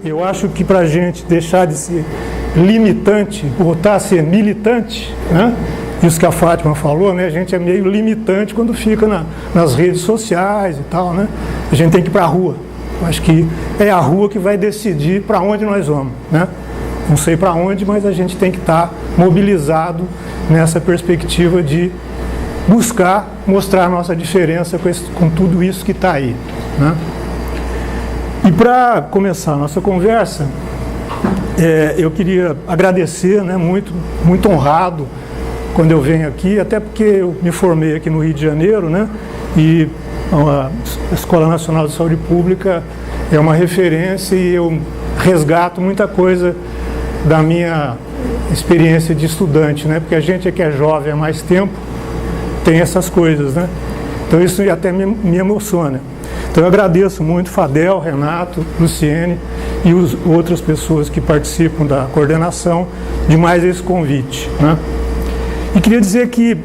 Eu acho que para a gente deixar de ser limitante, voltar a ser militante, né? Isso que a Fátima falou, né? A gente é meio limitante quando fica nas redes sociais e tal, né? A gente tem que ir para a rua. Eu acho que é a rua que vai decidir para onde nós vamos, né? Não sei para onde, mas a gente tem que estar mobilizado nessa perspectiva de buscar mostrar a nossa diferença com tudo isso que está aí, né? E para começar a nossa conversa, eu queria agradecer, né, muito honrado quando eu venho aqui, até porque eu me formei aqui no Rio de Janeiro, né, e a Escola Nacional de Saúde Pública é uma referência e eu resgato muita coisa da minha experiência de estudante, né, porque a gente que é jovem há mais tempo tem essas coisas, né, então isso até me emociona. Então eu agradeço muito Fadel, Renato, Luciene e outras pessoas que participam da coordenação de mais esse convite, né? E queria dizer que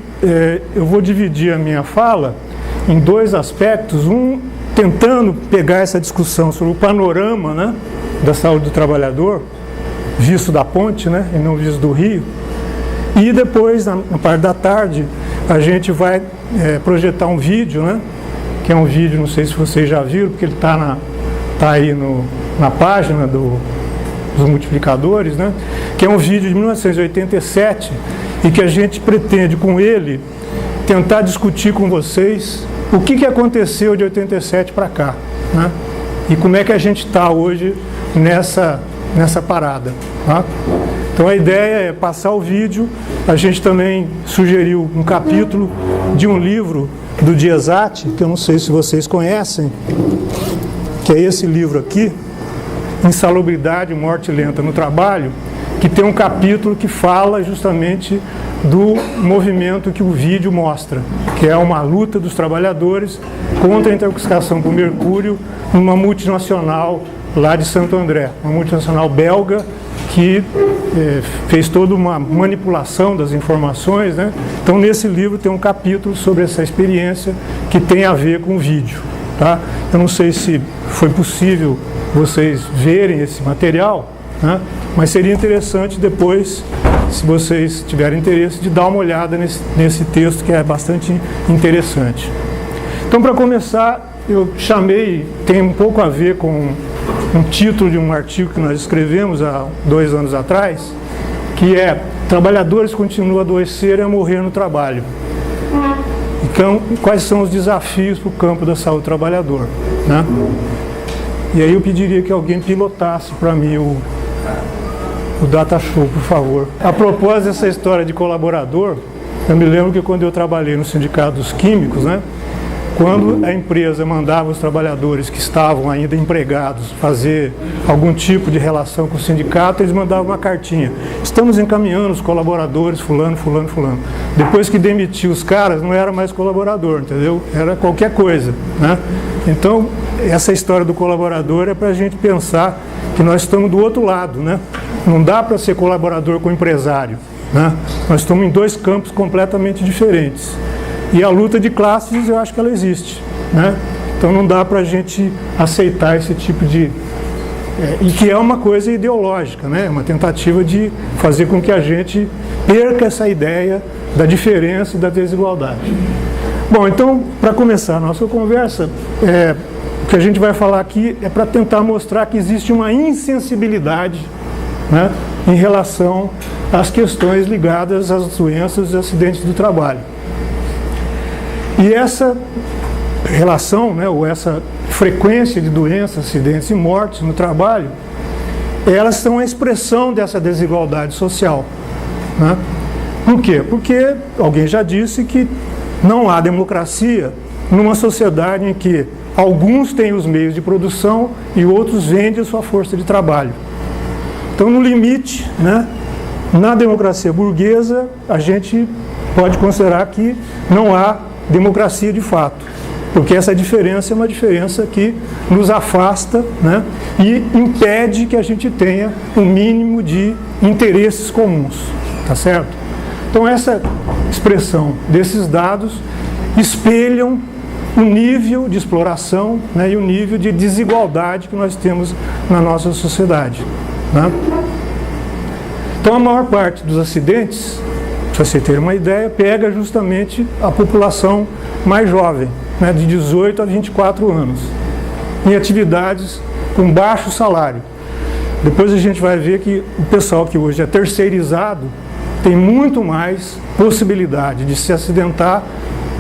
eu vou dividir a minha fala em dois aspectos, um tentando pegar essa discussão sobre o panorama, né, da saúde do trabalhador, visto da ponte, né, e não visto do Rio, e depois, na parte da tarde, a gente vai projetar um vídeo, né, que é um vídeo, não sei se vocês já viram, porque ele está aí na página dos multiplicadores, né? Que é um vídeo de 1987 e que a gente pretende com ele tentar discutir com vocês o que aconteceu de 87 para cá, né? E como é que a gente está hoje nessa parada, tá? Então a ideia é passar o vídeo. A gente também sugeriu um capítulo de um livro do Diezati, que eu não sei se vocês conhecem, que é esse livro aqui, Insalubridade e Morte Lenta no Trabalho, que tem um capítulo que fala justamente do movimento que o vídeo mostra, que é uma luta dos trabalhadores contra a intoxicação por mercúrio numa multinacional lá de Santo André, uma multinacional belga que fez toda uma manipulação das informações, né? Então nesse livro tem um capítulo sobre essa experiência que tem a ver com o vídeo, tá? Eu não sei se foi possível vocês verem esse material, né? Mas seria interessante depois, se vocês tiverem interesse, de dar uma olhada nesse texto que é bastante interessante. Então, para começar, eu chamei, tem um pouco a ver com um título de um artigo que nós escrevemos há 2 anos atrás, que é Trabalhadores continuam a adoecer e a morrer no trabalho. Então, quais são os desafios para o campo da saúde do trabalhador, né? E aí eu pediria que alguém pilotasse para mim o data show, por favor. A propósito dessa história de colaborador, eu me lembro que quando eu trabalhei no Sindicato dos Químicos, né, quando a empresa mandava os trabalhadores que estavam ainda empregados fazer algum tipo de relação com o sindicato, eles mandavam uma cartinha: estamos encaminhando os colaboradores fulano, fulano, fulano. Depois que demitiu os caras, não era mais colaborador, entendeu? Era qualquer coisa, né? Então, essa história do colaborador é para a gente pensar que nós estamos do outro lado, né? Não dá para ser colaborador com empresário, né? Nós estamos em 2 campos completamente diferentes. E a luta de classes, eu acho que ela existe, né? Então não dá para a gente aceitar esse tipo de... e que é uma coisa ideológica, né? Uma tentativa de fazer com que a gente perca essa ideia da diferença e da desigualdade. Bom, então, para começar a nossa conversa, o que a gente vai falar aqui é para tentar mostrar que existe uma insensibilidade, né, em relação às questões ligadas às doenças e acidentes do trabalho. E essa relação, né, ou essa frequência de doenças, acidentes e mortes no trabalho, elas são a expressão dessa desigualdade social, né? Por quê? Porque alguém já disse que não há democracia numa sociedade em que alguns têm os meios de produção e outros vendem a sua força de trabalho. Então, no limite, né, na democracia burguesa, a gente pode considerar que não há democracia de fato, porque essa diferença é uma diferença que nos afasta, né, e impede que a gente tenha um mínimo de interesses comuns, tá certo? Então essa expressão desses dados espelham o nível de exploração, né, e o nível de desigualdade que nós temos na nossa sociedade, né? Então, a maior parte dos acidentes, para você ter uma ideia, pega justamente a população mais jovem, né, de 18 a 24 anos, em atividades com baixo salário. Depois a gente vai ver que o pessoal que hoje é terceirizado tem muito mais possibilidade de se acidentar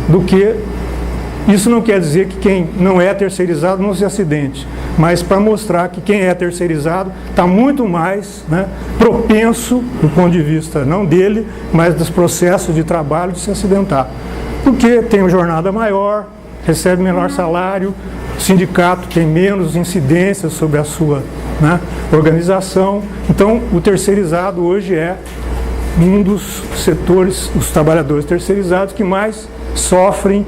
do que... Isso não quer dizer que quem não é terceirizado não se acidente, mas para mostrar que quem é terceirizado está muito mais, né, propenso, do ponto de vista não dele, mas dos processos de trabalho, de se acidentar. Porque tem uma jornada maior, recebe menor salário, o sindicato tem menos incidência sobre a sua, né, organização. Então, o terceirizado hoje é um dos setores, os trabalhadores terceirizados, que mais sofrem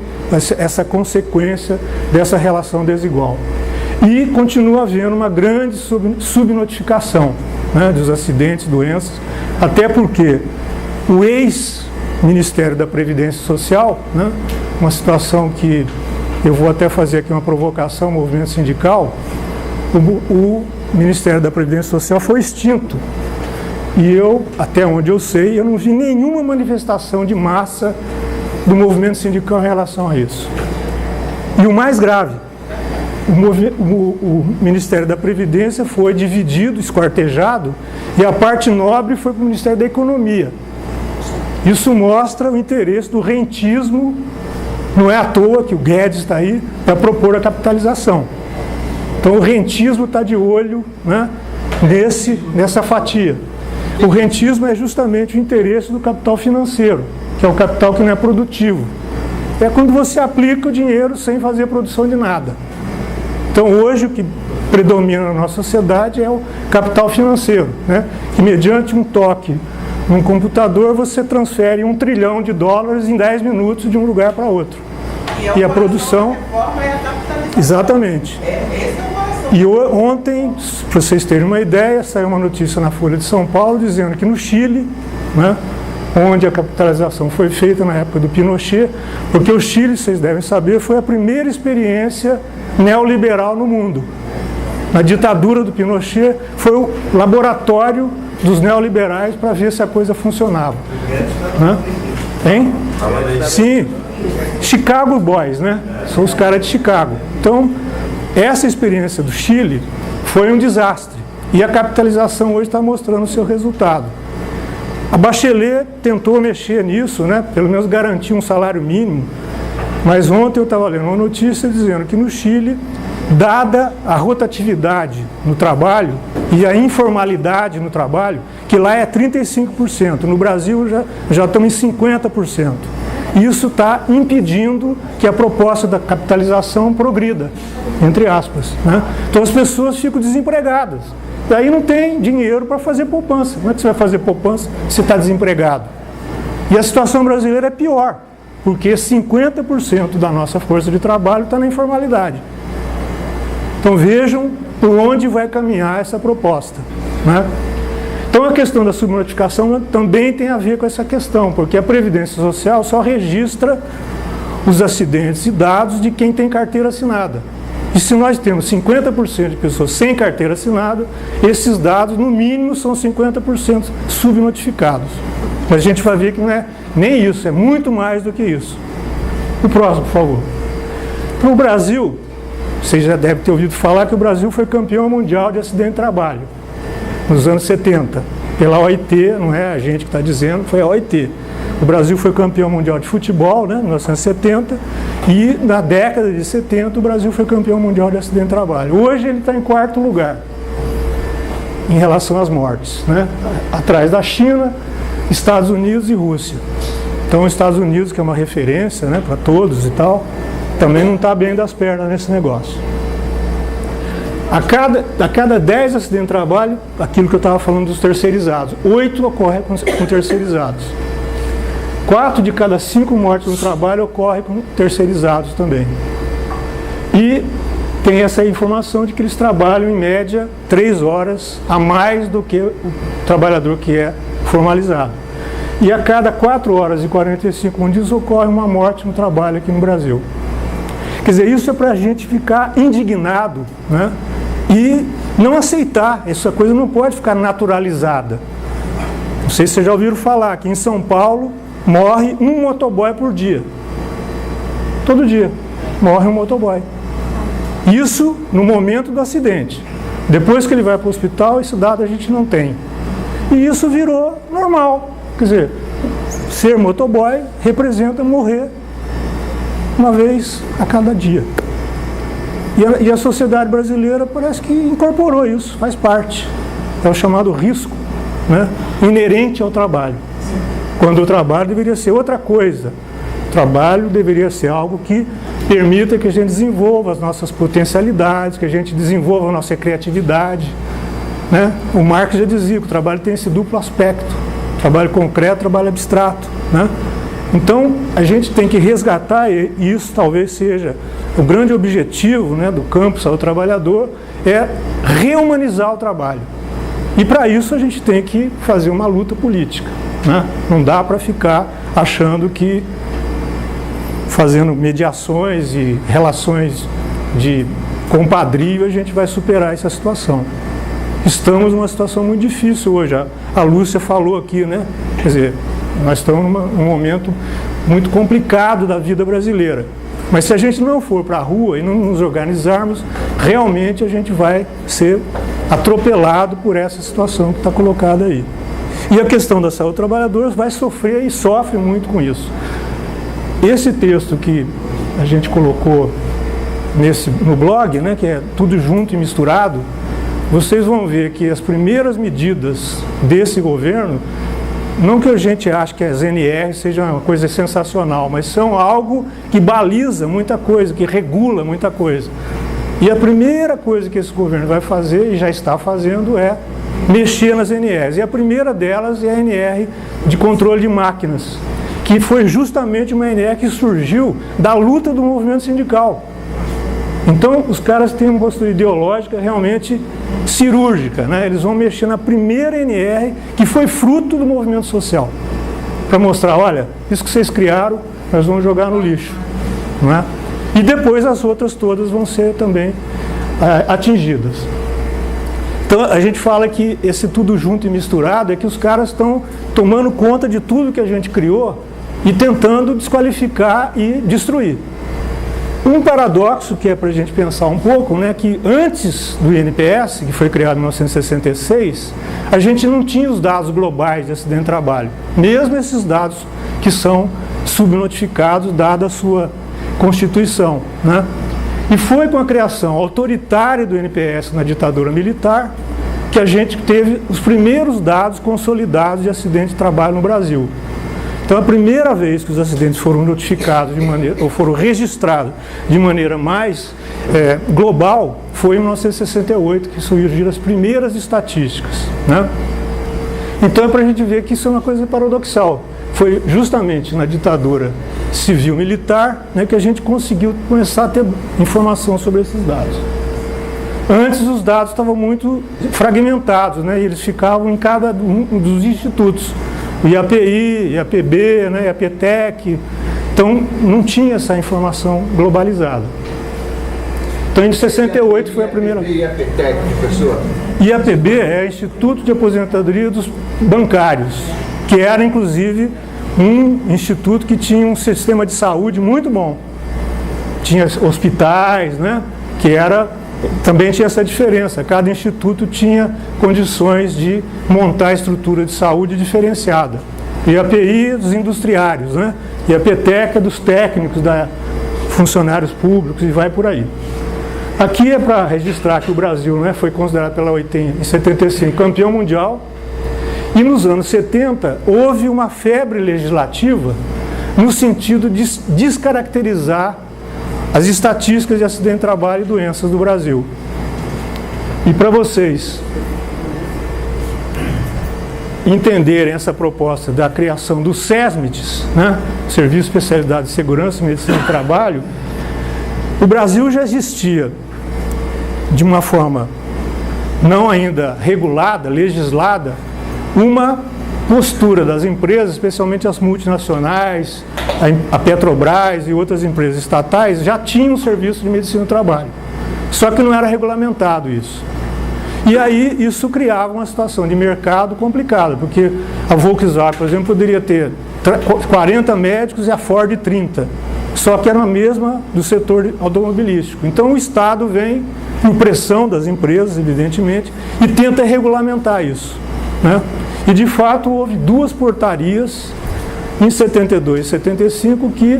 essa consequência dessa relação desigual. E continua havendo uma grande subnotificação, né, dos acidentes, doenças, até porque o ex-Ministério da Previdência Social, né, uma situação que eu vou até fazer aqui uma provocação ao movimento sindical, o Ministério da Previdência Social foi extinto. E eu, até onde eu sei, eu não vi nenhuma manifestação de massa do movimento sindical em relação a isso. E o mais grave, o Ministério da Previdência foi dividido, esquartejado, e a parte nobre foi para o Ministério da Economia. Isso mostra o interesse do rentismo. Não é à toa que o Guedes está aí para propor a capitalização. Então o rentismo está de olho, né, nessa fatia. O rentismo é justamente o interesse do capital financeiro, que é o capital que não é produtivo. É quando você aplica o dinheiro sem fazer produção de nada. Então hoje o que predomina na nossa sociedade é o capital financeiro, né, que mediante um toque num computador você transfere $1 trilhão em 10 minutos de um lugar para outro. E a produção... Exatamente. E ontem, para vocês terem uma ideia, saiu uma notícia na Folha de São Paulo dizendo que no Chile, né, onde a capitalização foi feita na época do Pinochet, porque o Chile, vocês devem saber, foi a primeira experiência neoliberal no mundo. Na ditadura do Pinochet, foi o laboratório dos neoliberais para ver se a coisa funcionava. Né? Hein? Sim. Chicago Boys, né? São os caras de Chicago. Então, essa experiência do Chile foi um desastre. E a capitalização hoje está mostrando o seu resultado. A Bachelet tentou mexer nisso, né? Pelo menos garantir um salário mínimo. Mas ontem eu estava lendo uma notícia dizendo que no Chile, dada a rotatividade no trabalho e a informalidade no trabalho, que lá é 35%, no Brasil já estamos em 50%. Isso está impedindo que a proposta da capitalização progrida, entre aspas, né? Então as pessoas ficam desempregadas. Daí não tem dinheiro para fazer poupança. Como é que você vai fazer poupança se está desempregado? E a situação brasileira é pior, porque 50% da nossa força de trabalho está na informalidade. Então vejam por onde vai caminhar essa proposta, né? Então a questão da subnotificação também tem a ver com essa questão, porque a Previdência Social só registra os acidentes e dados de quem tem carteira assinada. E se nós temos 50% de pessoas sem carteira assinada, esses dados no mínimo são 50% subnotificados. Mas a gente vai ver que não é nem isso, é muito mais do que isso. O próximo, por favor. Então o Brasil, vocês já devem ter ouvido falar que o Brasil foi campeão mundial de acidente de trabalho nos anos 70, pela OIT, não é a gente que está dizendo, foi a OIT. O Brasil foi campeão mundial de futebol, né, em 1970, e na década de 70 o Brasil foi campeão mundial de acidente de trabalho. Hoje ele está em 4º lugar em relação às mortes, né, atrás da China, Estados Unidos e Rússia. Então os Estados Unidos, que é uma referência, né, para todos e tal, também não está bem das pernas nesse negócio. A cada 10 acidentes de trabalho, aquilo que eu estava falando dos terceirizados, 8 ocorrem com terceirizados. 4 de cada 5 mortes no trabalho ocorrem com terceirizados também. E tem essa informação de que eles trabalham em média 3 horas a mais do que o trabalhador que é formalizado. E a cada 4 horas e 45 minutos ocorre uma morte no trabalho aqui no Brasil. Quer dizer, isso é para a gente ficar indignado, né? E não aceitar. Essa coisa não pode ficar naturalizada. Não sei se vocês já ouviram falar, aqui em São Paulo morre um motoboy por dia. Todo dia morre um motoboy. Isso no momento do acidente. Depois que ele vai para o hospital, esse dado a gente não tem. E isso virou normal. Quer dizer, ser motoboy representa morrer uma vez a cada dia. E a sociedade brasileira parece que incorporou isso, faz parte. É o chamado risco, né, inerente ao trabalho. Quando o trabalho deveria ser outra coisa. O trabalho deveria ser algo que permita que a gente desenvolva as nossas potencialidades, que a gente desenvolva a nossa criatividade, né? O Marx já dizia que o trabalho tem esse duplo aspecto. Trabalho concreto, trabalho abstrato, né? Então, a gente tem que resgatar, e isso talvez seja o grande objetivo, né, do campo Saúde Trabalhador, é rehumanizar o trabalho. E para isso a gente tem que fazer uma luta política, né? Não dá para ficar achando que fazendo mediações e relações de compadrio a gente vai superar essa situação. Estamos numa situação muito difícil hoje. A Lúcia falou aqui, né? Quer dizer, nós estamos num momento muito complicado da vida brasileira. Mas se a gente não for para a rua e não nos organizarmos, realmente a gente vai ser atropelado por essa situação que está colocada aí. E a questão da saúde dos trabalhadores vai sofrer e sofre muito com isso. Esse texto que a gente colocou no blog, né, que é tudo junto e misturado, vocês vão ver que as primeiras medidas desse governo, não que a gente ache que as NR seja uma coisa sensacional, mas são algo que baliza muita coisa, que regula muita coisa. E a primeira coisa que esse governo vai fazer, e já está fazendo, é mexer nas NRs. E a primeira delas é a NR de controle de máquinas, que foi justamente uma NR que surgiu da luta do movimento sindical. Então, os caras têm uma postura ideológica realmente cirúrgica, né? Eles vão mexer na primeira NR que foi fruto do movimento social, para mostrar, olha, isso que vocês criaram, nós vamos jogar no lixo, não é? E depois as outras todas vão ser também atingidas. Então, a gente fala que esse tudo junto e misturado é que os caras estão tomando conta de tudo que a gente criou e tentando desqualificar e destruir. Um paradoxo que é para a gente pensar um pouco, né, que antes do INPS, que foi criado em 1966, a gente não tinha os dados globais de acidente de trabalho, mesmo esses dados que são subnotificados, dada a sua Constituição, né? E foi com a criação autoritária do INPS na ditadura militar que a gente teve os primeiros dados consolidados de acidente de trabalho no Brasil. Então, a primeira vez que os acidentes foram notificados ou foram registrados de maneira mais global foi em 1968, que surgiram as primeiras estatísticas, né? Então, é para a gente ver que isso é uma coisa paradoxal. Foi justamente na ditadura civil-militar, né, que a gente conseguiu começar a ter informação sobre esses dados. Antes, os dados estavam muito fragmentados, né, e eles ficavam em cada um dos institutos. O IAPI, IAPB, né, IAPTEC. Então, não tinha essa informação globalizada. Então, em 68 foi a primeira. IAPTEC, professor? IAPB é Instituto de Aposentadoria dos Bancários, que era, inclusive, um instituto que tinha um sistema de saúde muito bom. Tinha hospitais, né, que também tinha essa diferença. Cada instituto tinha condições de montar a estrutura de saúde diferenciada. IAPI dos industriários, né? IAPTEC dos técnicos, funcionários públicos, e vai por aí. Aqui é para registrar que o Brasil, né, foi considerado pela OIT em 75 campeão mundial, e nos anos 70 houve uma febre legislativa no sentido de descaracterizar as estatísticas de acidente de trabalho e doenças do Brasil. E para vocês entenderem essa proposta da criação do SESMITs, né, Serviço de Especialidade de Segurança e Medicina do Trabalho, o Brasil já existia de uma forma não ainda regulada, legislada, uma postura das empresas, especialmente as multinacionais, a Petrobras e outras empresas estatais, já tinham um serviço de medicina do trabalho. Só que não era regulamentado isso. E aí isso criava uma situação de mercado complicada, porque a Volkswagen, por exemplo, poderia ter 40 médicos e a Ford 30, só que era a mesma do setor automobilístico. Então o Estado vem, por pressão das empresas, evidentemente, e tenta regulamentar isso, né? E de fato houve duas portarias, em 72 e 75, que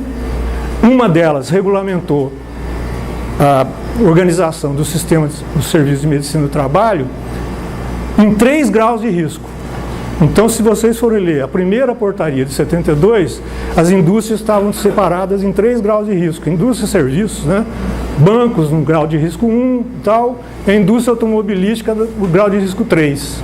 uma delas regulamentou a organização do sistema do serviço de medicina do trabalho em 3 graus de risco. Então, se vocês forem ler a primeira portaria de 72, as indústrias estavam separadas em 3 graus de risco. Indústria e serviços, né? Bancos no grau de risco 1 e tal, e a indústria automobilística no grau de risco 3.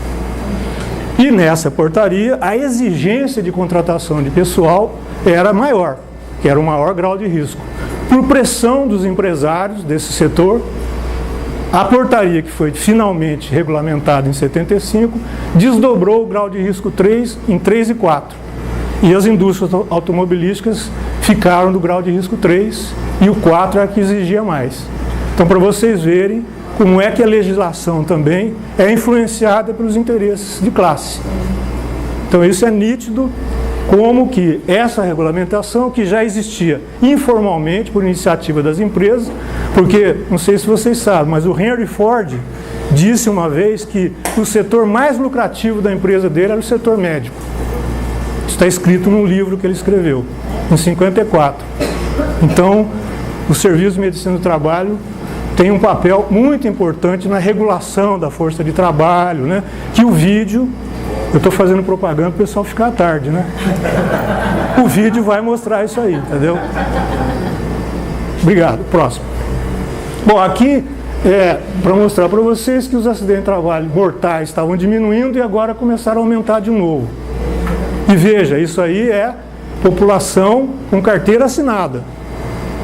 E nessa portaria, a exigência de contratação de pessoal era maior, que era o maior grau de risco. Por pressão dos empresários desse setor, a portaria, que foi finalmente regulamentada em 75, desdobrou o grau de risco 3 em 3 e 4. E as indústrias automobilísticas ficaram no grau de risco 3 e o 4 é a que exigia mais. Então, para vocês verem como é que a legislação também é influenciada pelos interesses de classe. Então, isso é nítido, como que essa regulamentação, que já existia informalmente por iniciativa das empresas, porque, não sei se vocês sabem, mas o Henry Ford disse uma vez que o setor mais lucrativo da empresa dele era o setor médico. Isso está escrito num livro que ele escreveu, em 54. Então, o Serviço de Medicina do Trabalho tem um papel muito importante na regulação da força de trabalho, né? Que o vídeo... Eu estou fazendo propaganda para o pessoal ficar à tarde, né? O vídeo vai mostrar isso aí, entendeu? Obrigado. Próximo. Bom, aqui é para mostrar para vocês que os acidentes de trabalho mortais estavam diminuindo e agora começaram a aumentar de novo. E veja, isso aí é população com carteira assinada,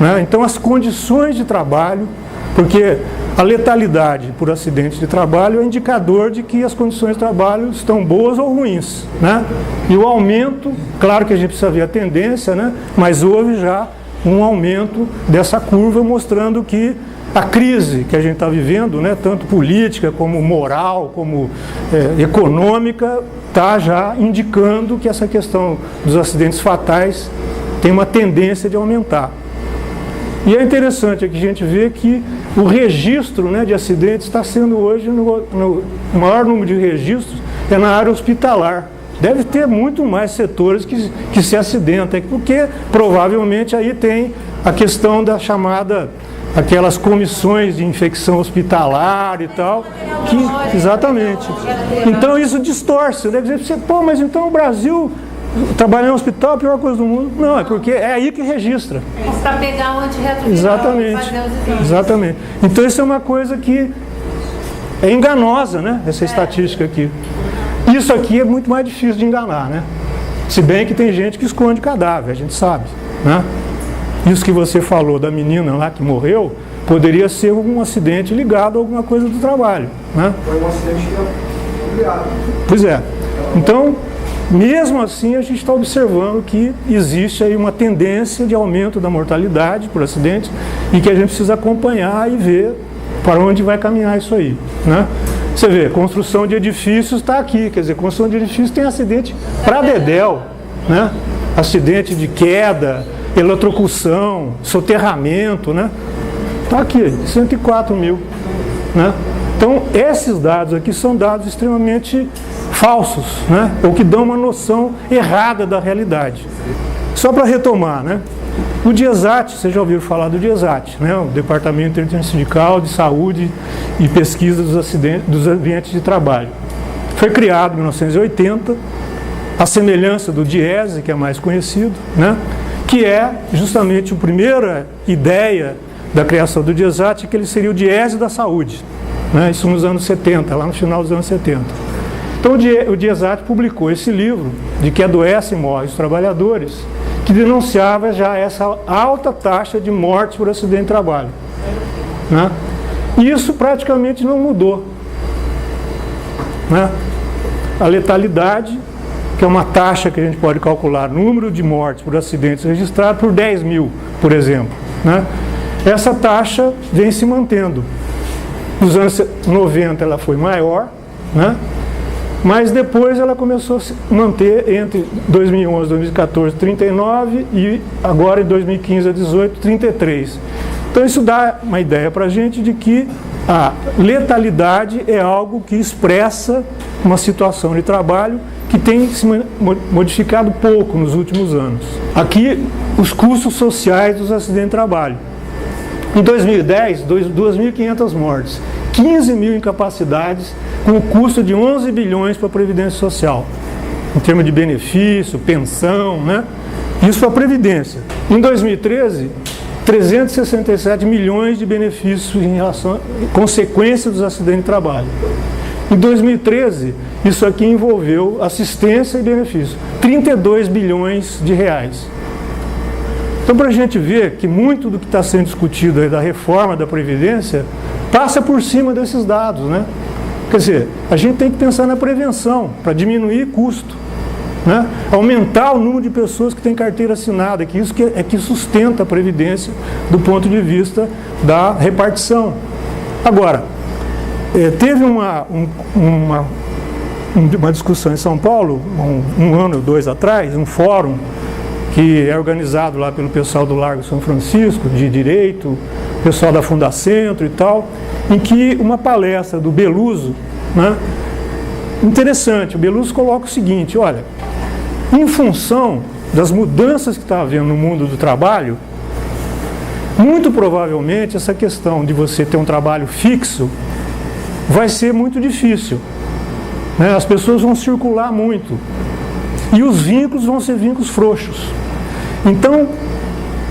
né? Então, as condições de trabalho, porque a letalidade por acidente de trabalho é indicador de que as condições de trabalho estão boas ou ruins, né? E o aumento, claro que a gente precisa ver a tendência, né? Mas houve já um aumento dessa curva, mostrando que a crise que a gente está vivendo, né, tanto política como moral, como econômica, está já indicando que essa questão dos acidentes fatais tem uma tendência de aumentar. E é interessante que a gente vê que o registro, né, de acidentes está sendo hoje, o maior número de registros é na área hospitalar. Deve ter muito mais setores que se acidentam, porque provavelmente aí tem a questão da chamada, aquelas comissões de infecção hospitalar e tal, que, exatamente. Então isso distorce, deve dizer para você, pô, mas então o Brasil... Trabalhar em um hospital é a pior coisa do mundo. Não, é porque é aí que registra. É para pegar o antirretroviral. Exatamente. Fazer os exames. Exatamente. Então isso é uma coisa que é enganosa, né? Essa estatística aqui. Isso aqui é muito mais difícil de enganar, né? Se bem que tem gente que esconde cadáver, a gente sabe, né? Isso que você falou da menina lá que morreu, poderia ser um acidente ligado a alguma coisa do trabalho, né? Foi um acidente ligado. Pois é. Então, mesmo assim, a gente está observando que existe aí uma tendência de aumento da mortalidade por acidente e que a gente precisa acompanhar e ver para onde vai caminhar isso aí, né? Você vê, construção de edifícios está aqui, quer dizer, construção de edifícios tem acidente para dedéu, né? Acidente de queda, eletrocução, soterramento, né? Está aqui, 104 mil, né? Então, esses dados aqui são dados extremamente falsos, né? Ou que dão uma noção errada da realidade. Só para retomar, né? O DIESAT, vocês já ouviram falar do DIESAT, né? O Departamento Intersindical de Saúde e Pesquisa dos Ambientes de Trabalho. Foi criado em 1980, a semelhança do DIESE, que é mais conhecido, né? Que é justamente a primeira ideia da criação do DIESAT, que ele seria o DIESE da saúde, né? Isso nos anos 70, lá no final dos anos 70. Então o DIESAT publicou esse livro, de que adoecem e morrem os trabalhadores, que denunciava já essa alta taxa de morte por acidente de trabalho, né? E isso praticamente não mudou, né? A letalidade, que é uma taxa que a gente pode calcular número de mortes por acidentes registrados por 10 mil, por exemplo, né? Essa taxa vem se mantendo. Nos anos 90 ela foi maior, né? Mas depois ela começou a se manter entre 2011 e 2014, 39 e agora em 2015 a 18, 33. Então isso dá uma ideia para a gente de que a letalidade é algo que expressa uma situação de trabalho que tem se modificado pouco nos últimos anos. Aqui, os custos sociais dos acidentes de trabalho. Em 2010, 2.500 mortes, 15 mil incapacidades, com o custo de 11 bilhões para a Previdência Social, em termos de benefício, pensão, né? Isso para a Previdência. Em 2013, 367 milhões de benefícios em relação à consequência dos acidentes de trabalho. Em 2013, isso aqui envolveu assistência e benefício, 32 bilhões de reais. Então, para a gente ver que muito do que está sendo discutido aí da reforma da Previdência passa por cima desses dados, né? Quer dizer, a gente tem que pensar na prevenção, para diminuir custo, né? Aumentar o número de pessoas que têm carteira assinada, que isso que sustenta a Previdência do ponto de vista da repartição. Agora, teve uma discussão em São Paulo, um ano ou dois atrás, um fórum que é organizado lá pelo pessoal do Largo São Francisco, de Direito, pessoal da Fundacentro e tal, em que uma palestra do Beluso, né, interessante, o Beluso coloca o seguinte: olha, em função das mudanças que está havendo no mundo do trabalho, muito provavelmente essa questão de você ter um trabalho fixo vai ser muito difícil, né? As pessoas vão circular muito e os vínculos vão ser vínculos frouxos. Então,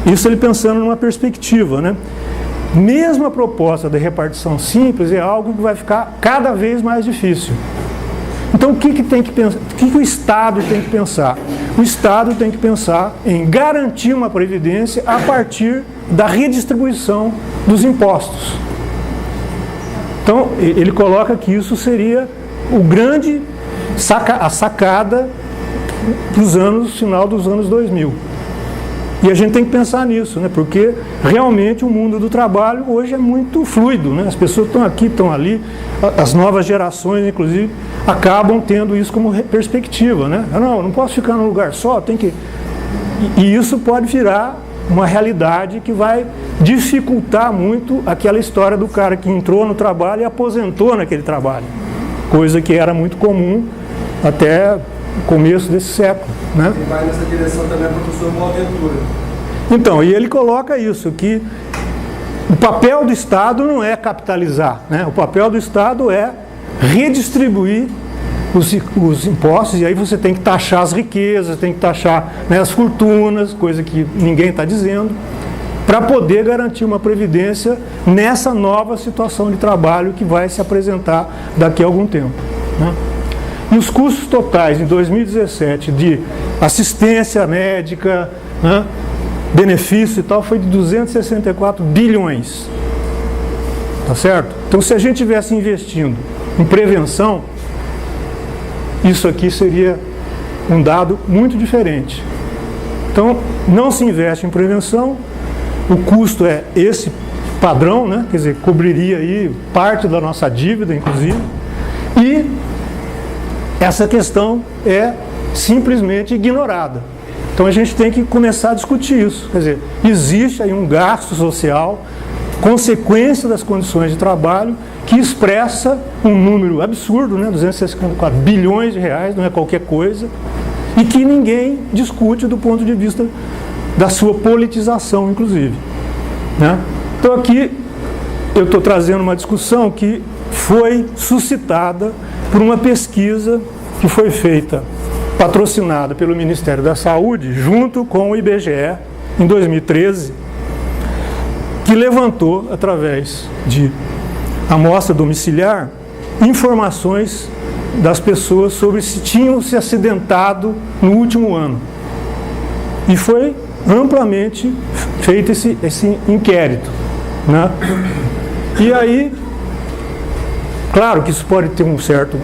isso ele pensando numa perspectiva, né? Mesmo a proposta de repartição simples é algo que vai ficar cada vez mais difícil. Então, o que o Estado tem que pensar? O Estado tem que pensar em garantir uma previdência a partir da redistribuição dos impostos. Então, ele coloca que isso seria a sacada dos final dos anos 2000. E a gente tem que pensar nisso, né? Porque realmente o mundo do trabalho hoje é muito fluido, né? As pessoas estão aqui, estão ali, as novas gerações, inclusive, acabam tendo isso como perspectiva, né? Não posso ficar num lugar só, tem que... E isso pode virar uma realidade que vai dificultar muito aquela história do cara que entrou no trabalho e aposentou naquele trabalho, coisa que era muito comum até o começo desse século, né? E vai nessa direção também o professor Boaventura. Então, e ele coloca isso, que o papel do Estado não é capitalizar, né? O papel do Estado é redistribuir os impostos, e aí você tem que taxar as riquezas, tem que taxar, né, as fortunas, coisa que ninguém está dizendo, para poder garantir uma previdência nessa nova situação de trabalho que vai se apresentar daqui a algum tempo, né? E os custos totais em 2017 de assistência médica, né, benefício e tal, foi de 264 bilhões. Tá certo? Então, se a gente estivesse investindo em prevenção, isso aqui seria um dado muito diferente. Então, não se investe em prevenção, o custo é esse padrão, né? Quer dizer, cobriria aí parte da nossa dívida, inclusive, e essa questão é simplesmente ignorada. Então a gente tem que começar a discutir isso. Quer dizer, existe aí um gasto social, consequência das condições de trabalho, que expressa um número absurdo, né? 264 bilhões de reais, não é qualquer coisa, e que ninguém discute do ponto de vista da sua politização, inclusive, né? Então aqui eu estou trazendo uma discussão que foi suscitada por uma pesquisa que foi feita, patrocinada pelo Ministério da Saúde, junto com o IBGE, em 2013, que levantou, através de amostra domiciliar, informações das pessoas sobre se tinham se acidentado no último ano. E foi amplamente feito esse inquérito, né? E aí, claro que isso pode ter um certo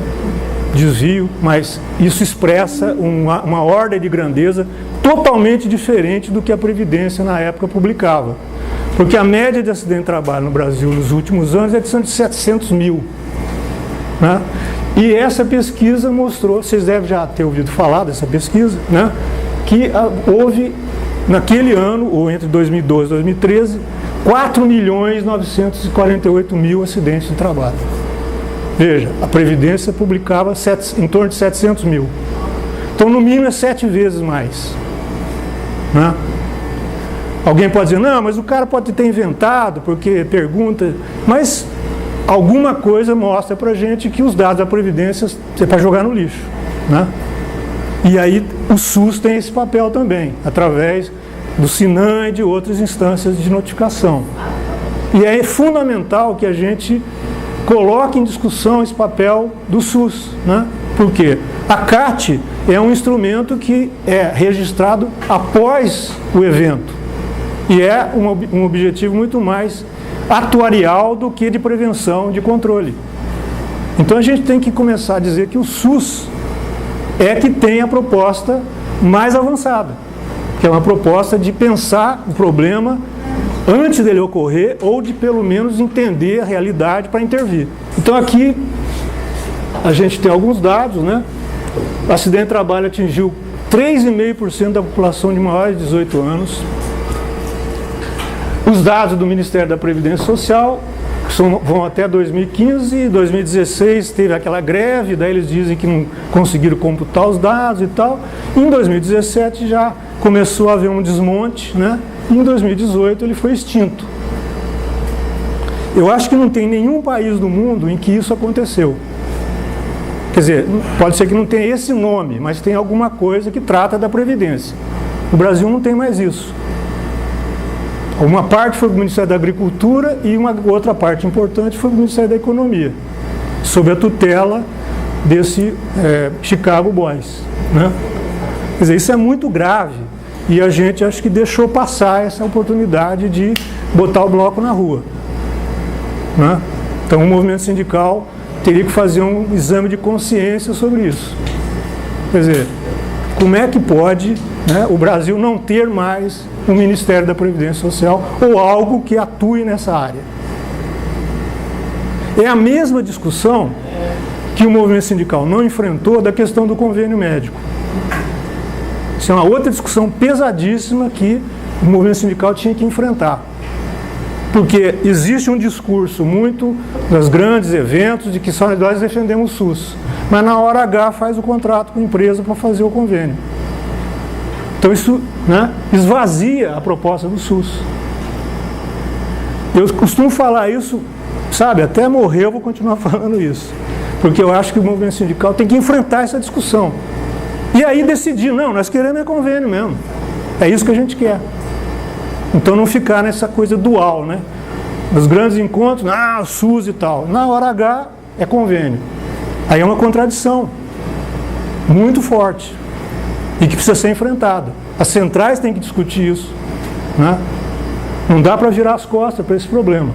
desvio, mas isso expressa uma ordem de grandeza totalmente diferente do que a Previdência na época publicava. Porque a média de acidente de trabalho no Brasil nos últimos anos é de 700 mil. Né? E essa pesquisa mostrou, vocês devem já ter ouvido falar dessa pesquisa, né? Que houve, naquele ano, ou entre 2012 e 2013, 4.948.000 acidentes de trabalho. Veja, a Previdência publicava em torno de 700 mil. Então, no mínimo, é 7 vezes mais. Né? Alguém pode dizer, não, mas o cara pode ter inventado, porque pergunta... Mas alguma coisa mostra pra gente que os dados da Previdência é para jogar no lixo. Né? E aí, o SUS tem esse papel também, através do SINAM e de outras instâncias de notificação. E é fundamental que a gente coloque em discussão esse papel do SUS, né? Por quê? A CAT é um instrumento que é registrado após o evento e é um objetivo muito mais atuarial do que de prevenção, de controle. Então a gente tem que começar a dizer que o SUS é que tem a proposta mais avançada, que é uma proposta de pensar o problema antes dele ocorrer ou de pelo menos entender a realidade para intervir. Então aqui a gente tem alguns dados, né? O acidente de trabalho atingiu 3,5% da população de maiores de 18 anos. Os dados do Ministério da Previdência Social vão até 2015, 2016 teve aquela greve, daí eles dizem que não conseguiram computar os dados e tal. Em 2017 já começou a haver um desmonte, né? E em 2018 ele foi extinto. Eu acho que não tem nenhum país do mundo em que isso aconteceu. Quer dizer, pode ser que não tenha esse nome, mas tem alguma coisa que trata da Previdência. O Brasil não tem mais isso. Uma parte foi para o Ministério da Agricultura e uma outra parte importante foi para o Ministério da Economia, sob a tutela desse Chicago Boys. Né? Quer dizer, isso é muito grave e a gente acho que deixou passar essa oportunidade de botar o bloco na rua. Né? Então o movimento sindical teria que fazer um exame de consciência sobre isso. Quer dizer, como é que pode, né, o Brasil não ter mais um Ministério da Previdência Social ou algo que atue nessa área? É a mesma discussão que o movimento sindical não enfrentou da questão do convênio médico. Isso é uma outra discussão pesadíssima que o movimento sindical tinha que enfrentar. Porque existe um discurso muito nos grandes eventos de que só nós defendemos o SUS, mas na hora H faz o contrato com a empresa para fazer o convênio. Então isso, né, esvazia a proposta do SUS. Eu costumo falar isso, sabe, até morrer eu vou continuar falando isso, porque eu acho que o movimento sindical tem que enfrentar essa discussão. E aí decidir, não, nós queremos é convênio mesmo, é isso que a gente quer. Então não ficar nessa coisa dual, né? Nos grandes encontros, SUS e tal. Na hora H é convênio. Aí é uma contradição muito forte e que precisa ser enfrentada. As centrais têm que discutir isso, né? Não dá para virar as costas para esse problema,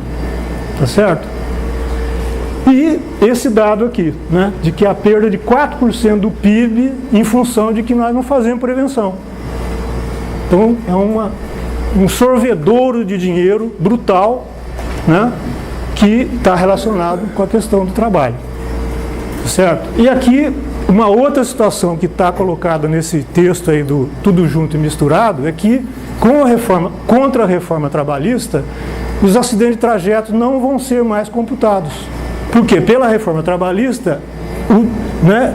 tá certo? E esse dado aqui, né? De que a perda de 4% do PIB em função de que nós não fazemos prevenção. Então é um sorvedouro de dinheiro brutal, né, que está relacionado com a questão do trabalho, certo? E aqui uma outra situação que está colocada nesse texto aí do tudo junto e misturado é que contra a reforma trabalhista, os acidentes de trajeto não vão ser mais computados. Por quê? Pela reforma trabalhista, né,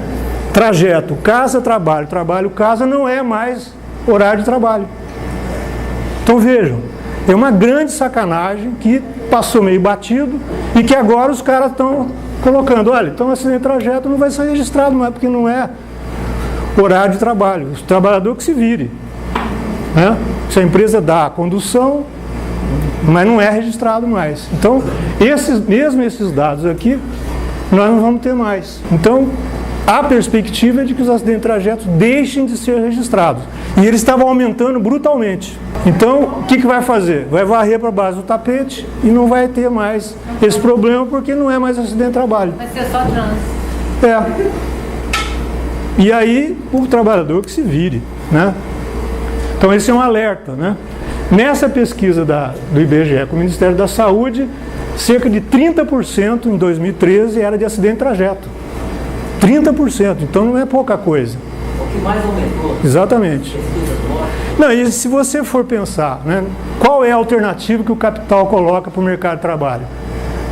trajeto casa-trabalho, trabalho-casa não é mais horário de trabalho. Então vejam, é uma grande sacanagem que passou meio batido e que agora os caras estão colocando, olha, então acidente de trajeto não vai ser registrado mais porque não é horário de trabalho, o trabalhador que se vire. Né? Se a empresa dá a condução, mas não é registrado mais. Então, mesmo esses dados aqui, nós não vamos ter mais. Então, a perspectiva é de que os acidentes de trajeto deixem de ser registrados. E eles estavam aumentando brutalmente. Então, o que vai fazer? Vai varrer para a base do tapete e não vai ter mais esse problema porque não é mais acidente de trabalho. Vai ser só trânsito. E aí o trabalhador que se vire, né? Então esse é um alerta, né? Nessa pesquisa do IBGE com o Ministério da Saúde, cerca de 30% em 2013 era de acidente de trajeto. 30%, então não é pouca coisa. O que mais aumentou? Exatamente. Não, e se você for pensar, né, qual é a alternativa que o capital coloca para o mercado de trabalho?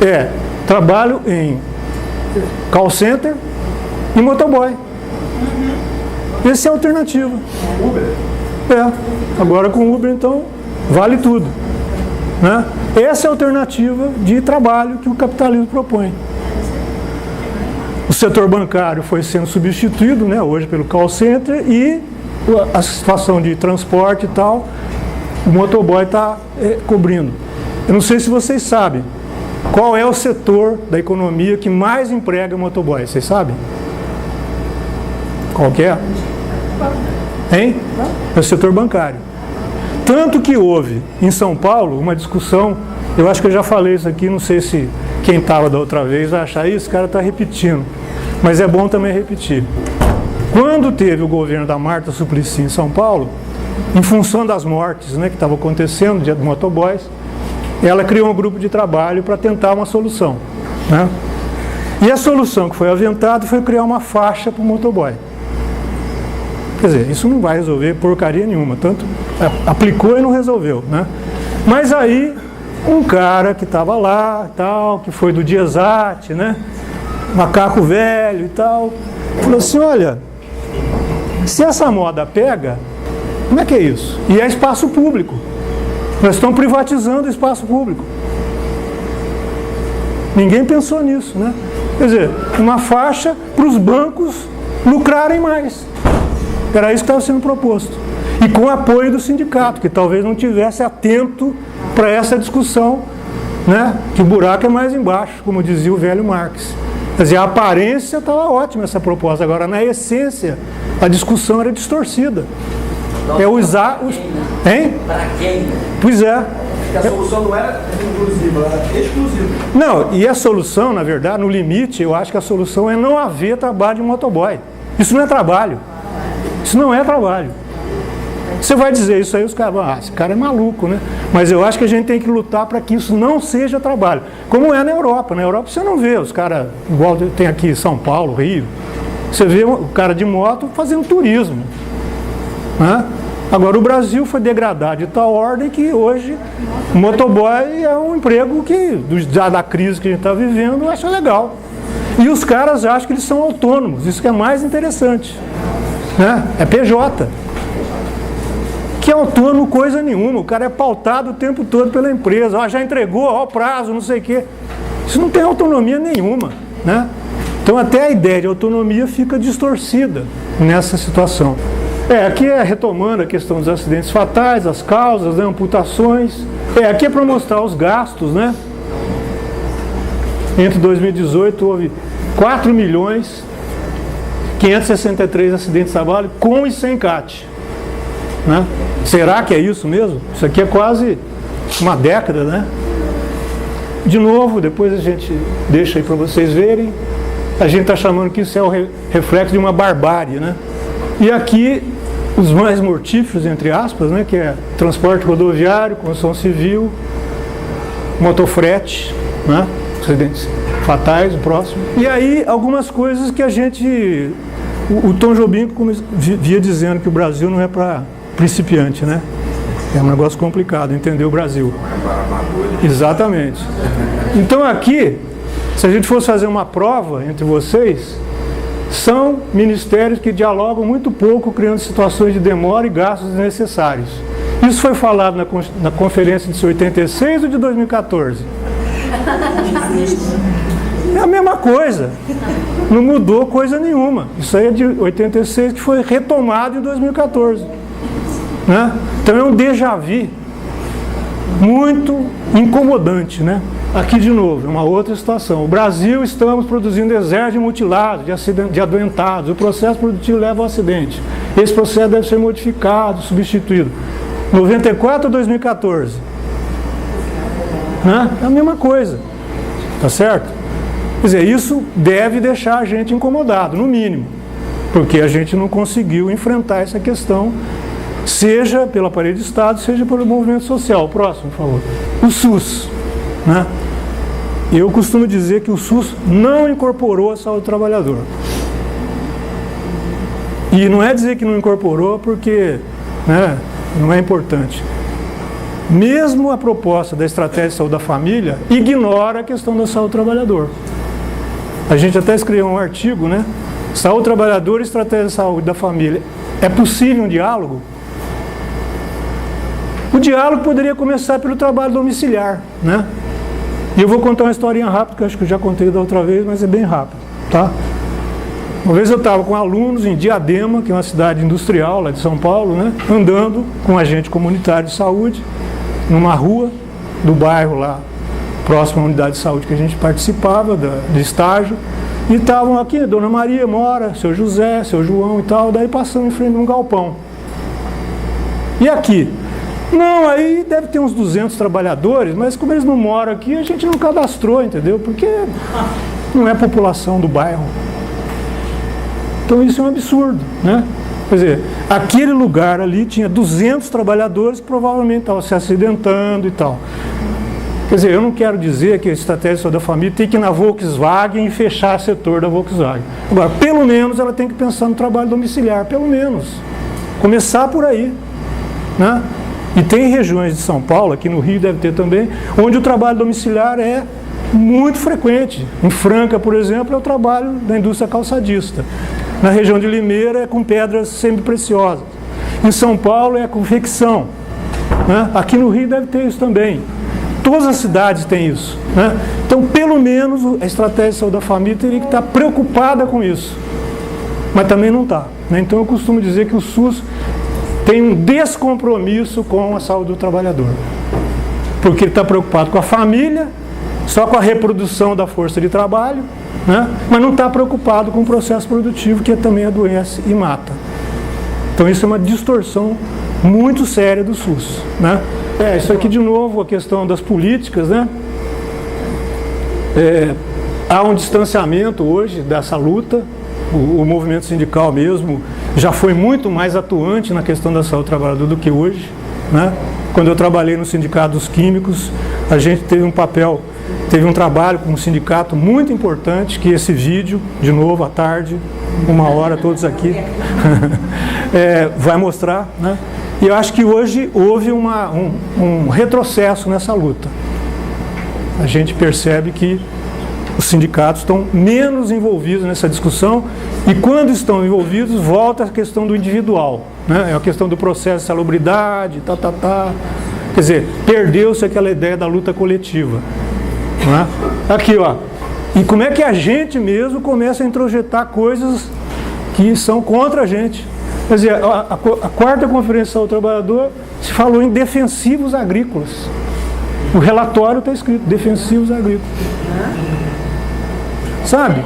É trabalho em call center e motoboy. Essa é a alternativa. Uber? Agora com Uber, então, vale tudo, né? Essa é a alternativa de trabalho que o capitalismo propõe. O setor bancário foi sendo substituído, né, hoje pelo call center, e a situação de transporte e tal, o motoboy está cobrindo. Eu não sei se vocês sabem, qual é o setor da economia que mais emprega motoboy? Vocês sabem? Qual que é? Hein? É o setor bancário. Tanto que houve em São Paulo uma discussão, eu acho que eu já falei isso aqui, não sei se quem estava da outra vez vai achar isso, o cara está repetindo, mas é bom também repetir. Quando teve o governo da Marta Suplicy em São Paulo, em função das mortes, né, que estavam acontecendo, dia dos motoboys, ela criou um grupo de trabalho para tentar uma solução, né? E a solução que foi aventada foi criar uma faixa para o motoboy. Quer dizer, isso não vai resolver porcaria nenhuma, tanto aplicou e não resolveu, né? Mas aí, um cara que estava lá, tal, que foi do Diezat, né? Macaco velho e tal, falou assim, olha, se essa moda pega, como é que é isso? E é espaço público. Nós estamos privatizando o espaço público. Ninguém pensou nisso, né? Quer dizer, uma faixa para os bancos lucrarem mais. Era isso que estava sendo proposto. E com o apoio do sindicato, que talvez não tivesse atento para essa discussão, né? Que o buraco é mais embaixo, como dizia o velho Marx. Quer dizer, a aparência estava ótima essa proposta, agora na essência a discussão era distorcida. Nossa, é usar os... Hein? Para quem? Pois é. Porque a solução não era inclusiva, era exclusiva. Não, e a solução, na verdade, no limite, eu acho que a solução é não haver trabalho de motoboy. Isso não é trabalho. Isso não é trabalho. Você vai dizer isso aí, os caras vão, esse cara é maluco, né? Mas eu acho que a gente tem que lutar para que isso não seja trabalho. Como é na Europa. Na Europa você não vê os caras, igual tem aqui em São Paulo, Rio, você vê o cara de moto fazendo turismo, né? Agora o Brasil foi degradado de tal ordem que hoje o motoboy é um emprego que, já da crise que a gente está vivendo, eu acho legal. E os caras acham que eles são autônomos, isso que é mais interessante, né? É PJ. Que é autônomo coisa nenhuma, o cara é pautado o tempo todo pela empresa, já entregou, o prazo, não sei o quê. Isso não tem autonomia nenhuma, né? Então até a ideia de autonomia fica distorcida nessa situação. Aqui é retomando a questão dos acidentes fatais, as causas, né, amputações. Aqui é para mostrar os gastos, né? Entre 2018 houve 4.563 acidentes de trabalho com e sem CAT, né? Será que é isso mesmo? Isso aqui é quase uma década, né? De novo, depois a gente deixa aí para vocês verem. A gente está chamando que isso é o reflexo de uma barbárie, né? E aqui os mais mortíferos, entre aspas, né? Que é transporte rodoviário, construção civil, motofrete, né? Acidentes fatais, o próximo. E aí algumas coisas que a gente... O Tom Jobim via dizendo que o Brasil não é para principiante, né? É um negócio complicado entender o Brasil. Exatamente. Então aqui, se a gente fosse fazer uma prova entre vocês, são ministérios que dialogam muito pouco, criando situações de demora e gastos desnecessários. Isso foi falado na conferência de 86 ou de 2014? É a mesma coisa. Não mudou coisa nenhuma. Isso aí é de 86 que foi retomado em 2014. Né? Então é um déjà vu muito incomodante, né? Aqui de novo, uma outra situação. O Brasil, estamos produzindo exército de mutilados, de adoentados. O processo produtivo leva ao acidente. Esse processo deve ser modificado, substituído. 94 ou 2014? Né? É a mesma coisa. Tá certo? Quer dizer, isso deve deixar a gente incomodado, no mínimo. porque a gente não conseguiu enfrentar essa questão, seja pelo aparelho de Estado, seja pelo movimento social. O próximo, por favor. O SUS, né? Eu costumo dizer que o SUS não incorporou a saúde do trabalhador. E não é dizer que não incorporou porque, né, não é importante. Mesmo a proposta da estratégia de saúde da família ignora a questão da saúde do trabalhador. A gente até escreveu um artigo, né? Saúde do trabalhador e estratégia de saúde da família. É possível um diálogo? O diálogo poderia começar pelo trabalho domiciliar, né? E eu vou contar uma historinha rápida, que eu acho que eu já contei da outra vez, mas é bem rápido, tá? Uma vez eu estava com alunos em Diadema, que é uma cidade industrial lá de São Paulo, né? Andando com um agente comunitário de saúde, numa rua do bairro lá, próximo à unidade de saúde que a gente participava do estágio, e estavam aqui, Dona Maria mora, seu José, seu João e tal, daí passando em frente a um galpão. E aqui? Não, aí deve ter uns 200 trabalhadores, mas como eles não moram aqui, a gente não cadastrou, entendeu? Porque não é população do bairro. Então isso é um absurdo, né? Quer dizer, aquele lugar ali tinha 200 trabalhadores que provavelmente estavam se acidentando e tal. Quer dizer, eu não quero dizer que a estratégia da família tem que ir na Volkswagen e fechar o setor da Volkswagen. Agora, pelo menos ela tem que pensar no trabalho domiciliar, pelo menos. Começar por aí, né? E tem regiões de São Paulo, aqui no Rio deve ter também, onde o trabalho domiciliar é muito frequente. Em Franca, por exemplo, é o trabalho da indústria calçadista. Na região de Limeira é com pedras semipreciosas. Em São Paulo é a confecção, né? Aqui no Rio deve ter isso também. Todas as cidades têm isso, né? Então, pelo menos, a estratégia de saúde da família teria que estar preocupada com isso. Mas também não está, né? Então, eu costumo dizer que o SUS tem um descompromisso com a saúde do trabalhador. Porque ele está preocupado com a família, só com a reprodução da força de trabalho, né? Mas não está preocupado com o processo produtivo, que também adoece e mata. Então isso é uma distorção muito séria do SUS, né? Isso aqui de novo, a questão das políticas, né? Há um distanciamento hoje dessa luta. O movimento sindical mesmo já foi muito mais atuante na questão da saúde do trabalhador do que hoje, né? Quando eu trabalhei no Sindicato dos Químicos, a gente teve um trabalho com um sindicato muito importante, que esse vídeo, de novo à tarde, 1h, todos aqui, vai mostrar, né? E eu acho que hoje houve um retrocesso nessa luta. A gente percebe que os sindicatos estão menos envolvidos nessa discussão, e quando estão envolvidos, volta a questão do individual, né? É a questão do processo de salubridade, Quer dizer, perdeu-se aquela ideia da luta coletiva, né? Aqui, ó. E como é que a gente mesmo começa a introjetar coisas que são contra a gente? Quer dizer, a quarta Conferência do Trabalhador se falou em defensivos agrícolas. O relatório está escrito, defensivos agrícolas. Sabe?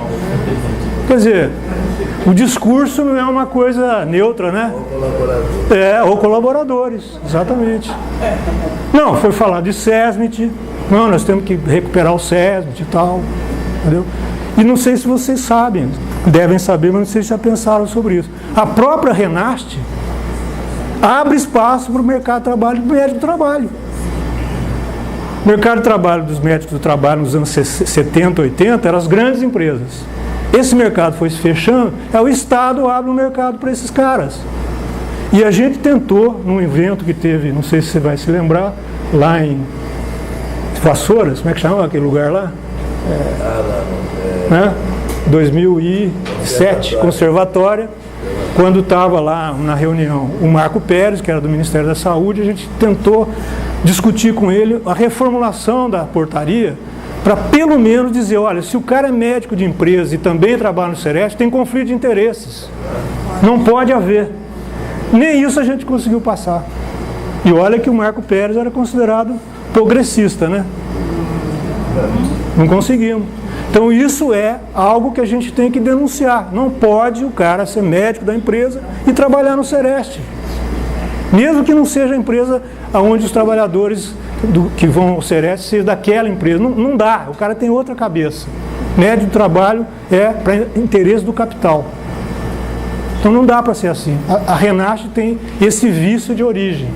Quer dizer, o discurso não é uma coisa neutra, né? Ou colaboradores, exatamente. Não, foi falar de SESMIT, não, nós temos que recuperar o SESMIT e tal, entendeu? E não sei se vocês sabem, devem saber, mas não sei se já pensaram sobre isso. A própria Renast abre espaço para o mercado de trabalho do médico do trabalho. O mercado de trabalho dos médicos do trabalho nos anos 70, 80 eram as grandes empresas. Esse mercado foi se fechando, o Estado abre um mercado para esses caras. E a gente tentou, num evento que teve, não sei se você vai se lembrar, lá em Vassouras, como é que chama aquele lugar lá? 2007, Conservatória, quando estava lá na reunião o Marco Pérez, que era do Ministério da Saúde, a gente tentou discutir com ele a reformulação da portaria para pelo menos dizer, olha, se o cara é médico de empresa e também trabalha no Sereste, tem conflito de interesses. Não pode haver. Nem isso a gente conseguiu passar. E olha que o Marco Pérez era considerado progressista, né? Não conseguimos. Então isso é algo que a gente tem que denunciar. Não pode o cara ser médico da empresa e trabalhar no Sereste. Mesmo que não seja a empresa onde os trabalhadores que vão ao Sereste sejam daquela empresa. Não dá, o cara tem outra cabeça. Médio de trabalho é para interesse do capital. Então não dá para ser assim. A Renasce tem esse vício de origem,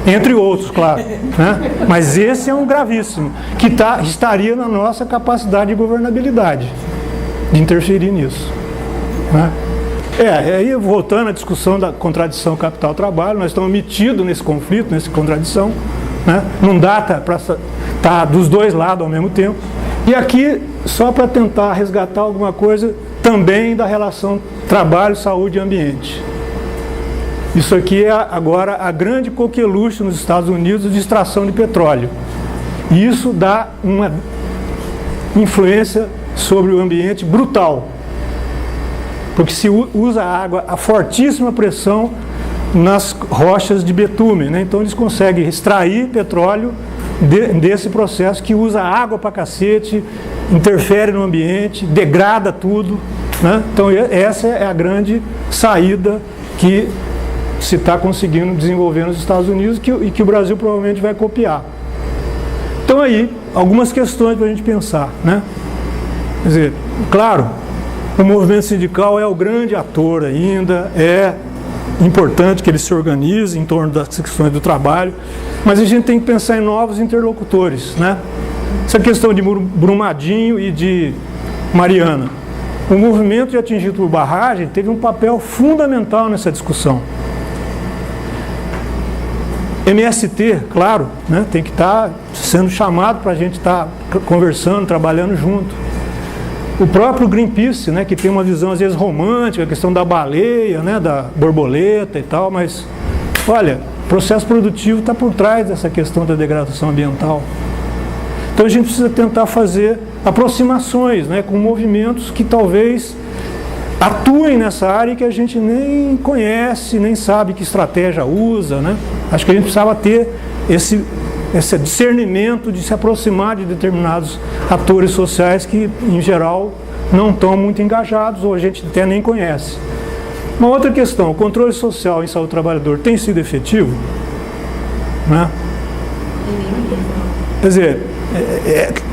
entre outros, claro, né? Mas esse é um gravíssimo, que estaria na nossa capacidade de governabilidade, de interferir nisso, né? Aí voltando à discussão da contradição capital-trabalho, nós estamos metidos nesse conflito, nessa contradição, né? Não dá para estar dos dois lados ao mesmo tempo. E aqui, só para tentar resgatar alguma coisa também da relação trabalho, saúde e ambiente. Isso aqui é agora a grande coqueluche nos Estados Unidos de extração de petróleo. E isso dá uma influência sobre o ambiente brutal. Porque se usa água a fortíssima pressão nas rochas de betume, né? Então eles conseguem extrair petróleo desse processo que usa água pra cacete, interfere no ambiente, degrada tudo, né? Então essa é a grande saída que se está conseguindo desenvolver nos Estados Unidos e que o Brasil provavelmente vai copiar. Então aí, algumas questões para a gente pensar, né? Quer dizer, claro, o movimento sindical é o grande ator ainda, é importante que ele se organize em torno das questões do trabalho, mas a gente tem que pensar em novos interlocutores, né? Essa questão de Brumadinho e de Mariana. O movimento de atingido por barragem teve um papel fundamental nessa discussão. MST, claro, né, tem que estar sendo chamado para a gente estar conversando, trabalhando junto. O próprio Greenpeace, né, que tem uma visão às vezes romântica, a questão da baleia, né, da borboleta e tal, mas olha, o processo produtivo está por trás dessa questão da degradação ambiental. Então a gente precisa tentar fazer aproximações, né, com movimentos que talvez atuem nessa área que a gente nem conhece, nem sabe que estratégia usa, né? Acho que a gente precisava ter esse discernimento de se aproximar de determinados atores sociais que, em geral, não estão muito engajados ou a gente até nem conhece. Uma outra questão, o controle social em saúde do trabalhador tem sido efetivo? Né? Quer dizer,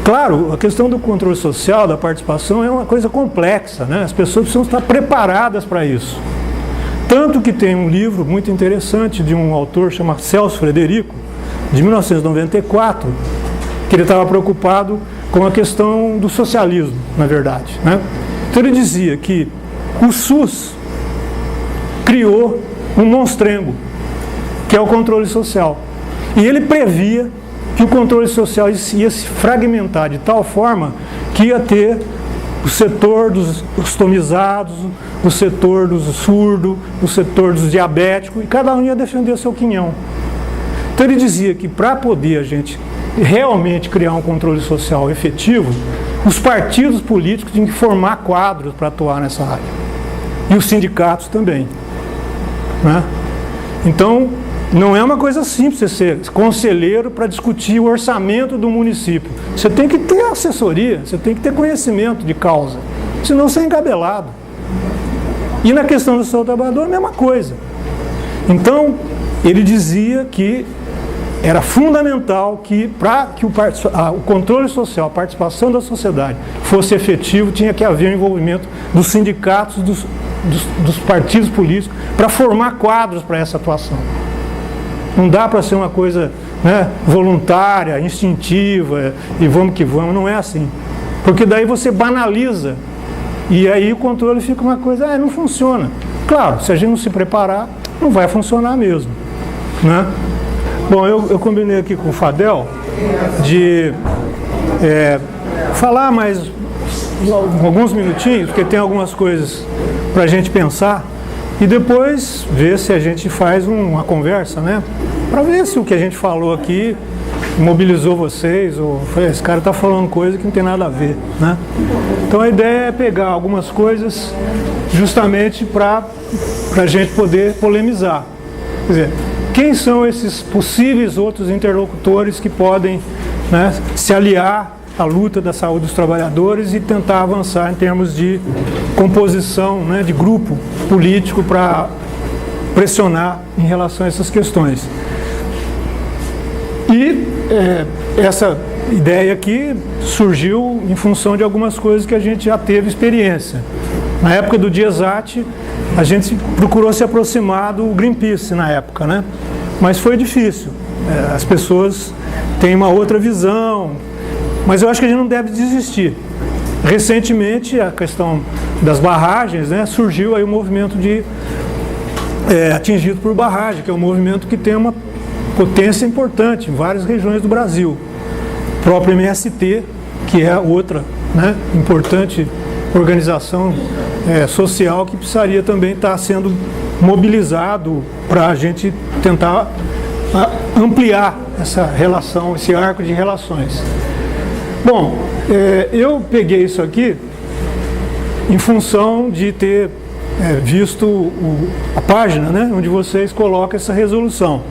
claro, a questão do controle social, da participação, é uma coisa complexa, né? As pessoas precisam estar preparadas para isso. Tanto que tem um livro muito interessante de um autor chamado Celso Frederico, de 1994, que ele estava preocupado com a questão do socialismo, na verdade, né? Então ele dizia que o SUS criou um monstrengo, que é o controle social. E ele previa que o controle social ia se fragmentar de tal forma que ia ter o setor dos ostomizados, o setor dos surdos, o setor dos diabéticos, e cada um ia defender o seu quinhão. Então ele dizia que para poder a gente realmente criar um controle social efetivo, os partidos políticos tinham que formar quadros para atuar nessa área. E os sindicatos também, né? Então, não é uma coisa simples você ser conselheiro para discutir o orçamento do município. Você tem que ter assessoria, você tem que ter conhecimento de causa, senão você é engabelado. E na questão do saúde do trabalhador, a mesma coisa. Então, ele dizia que era fundamental que, para que o controle social, a participação da sociedade fosse efetivo, tinha que haver o envolvimento dos sindicatos, dos partidos políticos, para formar quadros para essa atuação. Não dá para ser uma coisa, né, voluntária, instintiva, e vamos que vamos, não é assim. Porque daí você banaliza, e aí o controle fica uma coisa, não funciona. Claro, se a gente não se preparar, não vai funcionar mesmo, né? Bom, eu combinei aqui com o Fadel de falar mais alguns minutinhos, porque tem algumas coisas para a gente pensar, e depois ver se a gente faz uma conversa, né? Para ver se o que a gente falou aqui mobilizou vocês, ou esse cara está falando coisa que não tem nada a ver, né? Então a ideia é pegar algumas coisas justamente para a gente poder polemizar. Quer dizer, quem são esses possíveis outros interlocutores que podem, né, se aliar à luta da saúde dos trabalhadores e tentar avançar em termos de composição, né, de grupo político para pressionar em relação a essas questões. E essa ideia aqui surgiu em função de algumas coisas que a gente já teve experiência. Na época do DIESAT, a gente procurou se aproximar do Greenpeace na época, né? Mas foi difícil. As pessoas têm uma outra visão, mas eu acho que a gente não deve desistir. Recentemente, a questão das barragens, né, surgiu aí o movimento de Atingido por Barragem, que é um movimento que tem uma potência importante em várias regiões do Brasil. O próprio MST, que é outra, né, importante organização social que precisaria também estar sendo mobilizado para a gente tentar ampliar essa relação, esse arco de relações. Bom, eu peguei isso aqui em função de ter visto a página, né, onde vocês colocam essa resolução.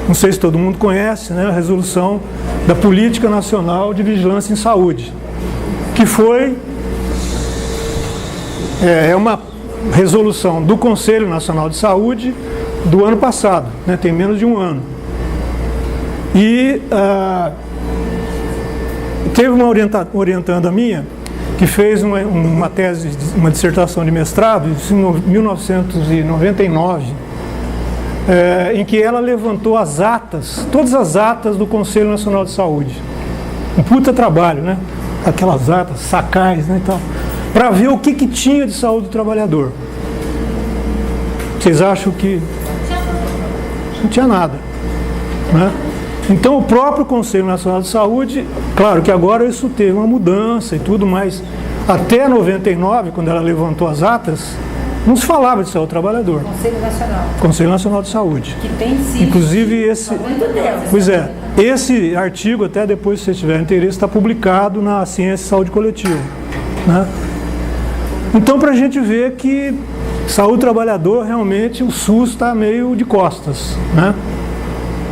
Não sei se todo mundo conhece, né, a resolução da Política Nacional de Vigilância em Saúde, que foi uma resolução do Conselho Nacional de Saúde do ano passado, né, tem menos de um ano. E teve uma orientanda minha que fez uma tese, uma dissertação de mestrado em 1999, em que ela levantou as atas, todas as atas do Conselho Nacional de Saúde. Um puta trabalho, né? Aquelas atas, sacais, né, e tal, para ver o que tinha de saúde do trabalhador. Vocês acham que não tinha nada, né? Então o próprio Conselho Nacional de Saúde, claro que agora isso teve uma mudança e tudo, mas até 99, quando ela levantou as atas, não se falava de saúde do trabalhador. Conselho Nacional. Conselho Nacional de Saúde. Que tem sim. Inclusive esse. Pois é, esse artigo, até depois, se você tiver interesse, está publicado na Ciência e Saúde Coletiva, né? Então, para a gente ver que saúde do trabalhador, realmente, o SUS está meio de costas, né?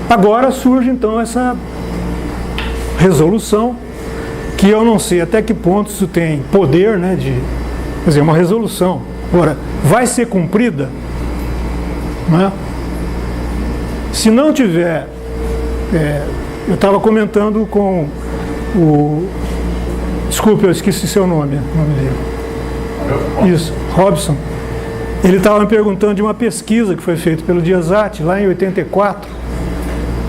Agora surge, então, essa resolução, que eu não sei até que ponto isso tem poder, né, quer dizer, uma resolução. Agora, vai ser cumprida? Né? Se não tiver, eu estava comentando com desculpe, eu esqueci seu nome dele. Isso, Robson. Ele estava me perguntando de uma pesquisa que foi feita pelo DIESAT, lá em 84,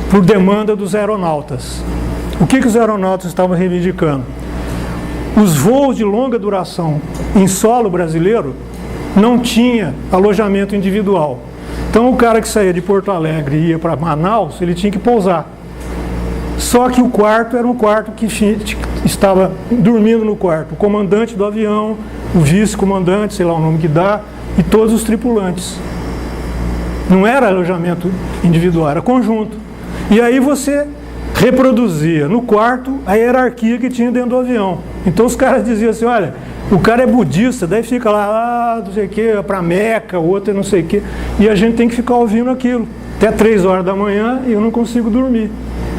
por demanda dos aeronautas. O que os aeronautas estavam reivindicando? Os voos de longa duração em solo brasileiro não tinha alojamento individual. Então o cara que saía de Porto Alegre e ia para Manaus, ele tinha que pousar. Só que o quarto era um quarto que estava dormindo no quarto. O comandante do avião, o vice-comandante, sei lá o nome que dá, e todos os tripulantes. Não era alojamento individual, era conjunto. E aí você reproduzia no quarto a hierarquia que tinha dentro do avião. Então os caras diziam assim, olha, o cara é budista, daí fica lá, não sei o que, para Meca, o outro é não sei o que, e a gente tem que ficar ouvindo aquilo, até 3 horas da manhã e eu não consigo dormir.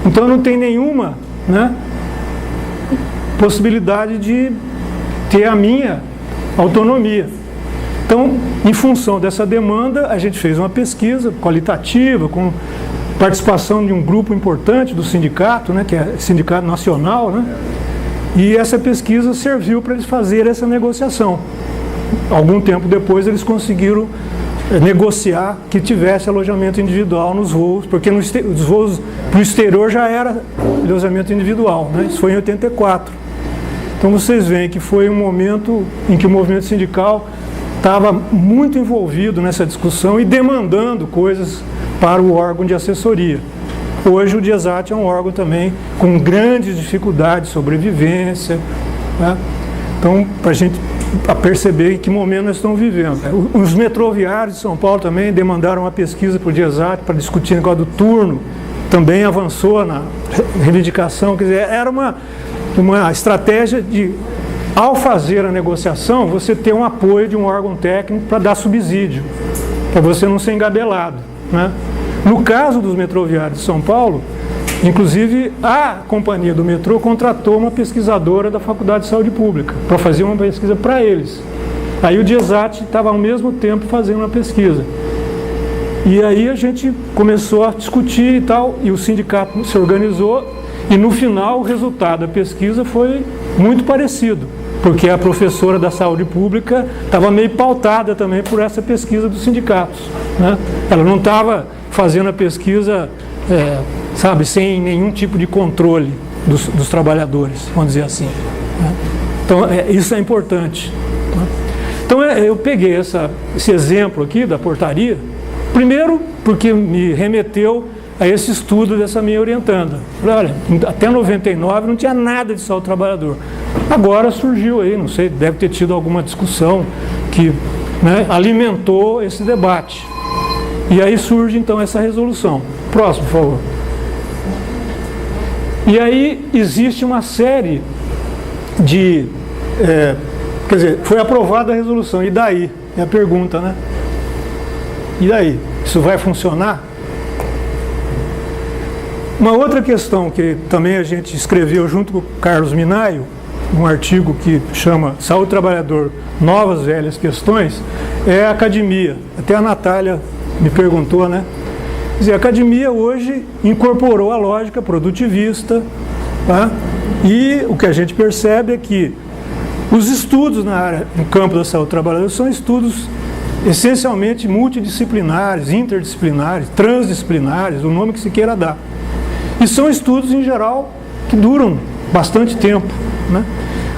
Então não tem nenhuma, né, possibilidade de ter a minha autonomia. Então, em função dessa demanda, a gente fez uma pesquisa qualitativa, com participação de um grupo importante do sindicato, né, que é Sindicato Nacional, né, e essa pesquisa serviu para eles fazerem essa negociação. Algum tempo depois eles conseguiram negociar que tivesse alojamento individual nos voos, porque os voos para o exterior já era alojamento individual, né, isso foi em 84. Então vocês veem que foi um momento em que o movimento sindical estava muito envolvido nessa discussão e demandando coisas para o órgão de assessoria. Hoje o DIESAT é um órgão também com grandes dificuldades de sobrevivência, né? Então, para a gente perceber em que momento nós estamos vivendo. Os metroviários de São Paulo também demandaram uma pesquisa para o DIESAT para discutir o negócio do turno, também avançou na reivindicação, quer dizer, era uma estratégia de, ao fazer a negociação, você ter um apoio de um órgão técnico para dar subsídio, para você não ser engabelado, né? No caso dos metroviários de São Paulo, inclusive a companhia do metrô contratou uma pesquisadora da Faculdade de Saúde Pública para fazer uma pesquisa para eles. Aí o DIESAT estava ao mesmo tempo fazendo uma pesquisa. E aí a gente começou a discutir e tal, e o sindicato se organizou, e no final o resultado da pesquisa foi muito parecido. porque a professora da saúde pública estava meio pautada também por essa pesquisa dos sindicatos, né? Ela não estava fazendo a pesquisa, sabe, sem nenhum tipo de controle dos trabalhadores, vamos dizer assim, né? Então, isso é importante, né? Então, eu peguei esse exemplo aqui da portaria, primeiro porque me remeteu a esse estudo dessa minha orientanda. Olha, até 99 não tinha nada de saúde do trabalhador. Agora surgiu aí, não sei, deve ter tido alguma discussão que, né, alimentou esse debate. E aí surge então essa resolução. Próximo, por favor. E aí existe uma série de... quer dizer, foi aprovada a resolução, e daí? É a pergunta, né? E daí? Isso vai funcionar? Uma outra questão que também a gente escreveu junto com o Carlos Minaio, um artigo que chama Saúde do Trabalhador, Novas Velhas Questões, é a academia. Até a Natália me perguntou, né? Quer dizer, a academia hoje incorporou a lógica produtivista, tá? E o que a gente percebe é que os estudos no campo da saúde do trabalhador são estudos essencialmente multidisciplinares, interdisciplinares, transdisciplinares, o nome que se queira dar. E são estudos, em geral, que duram bastante tempo, né?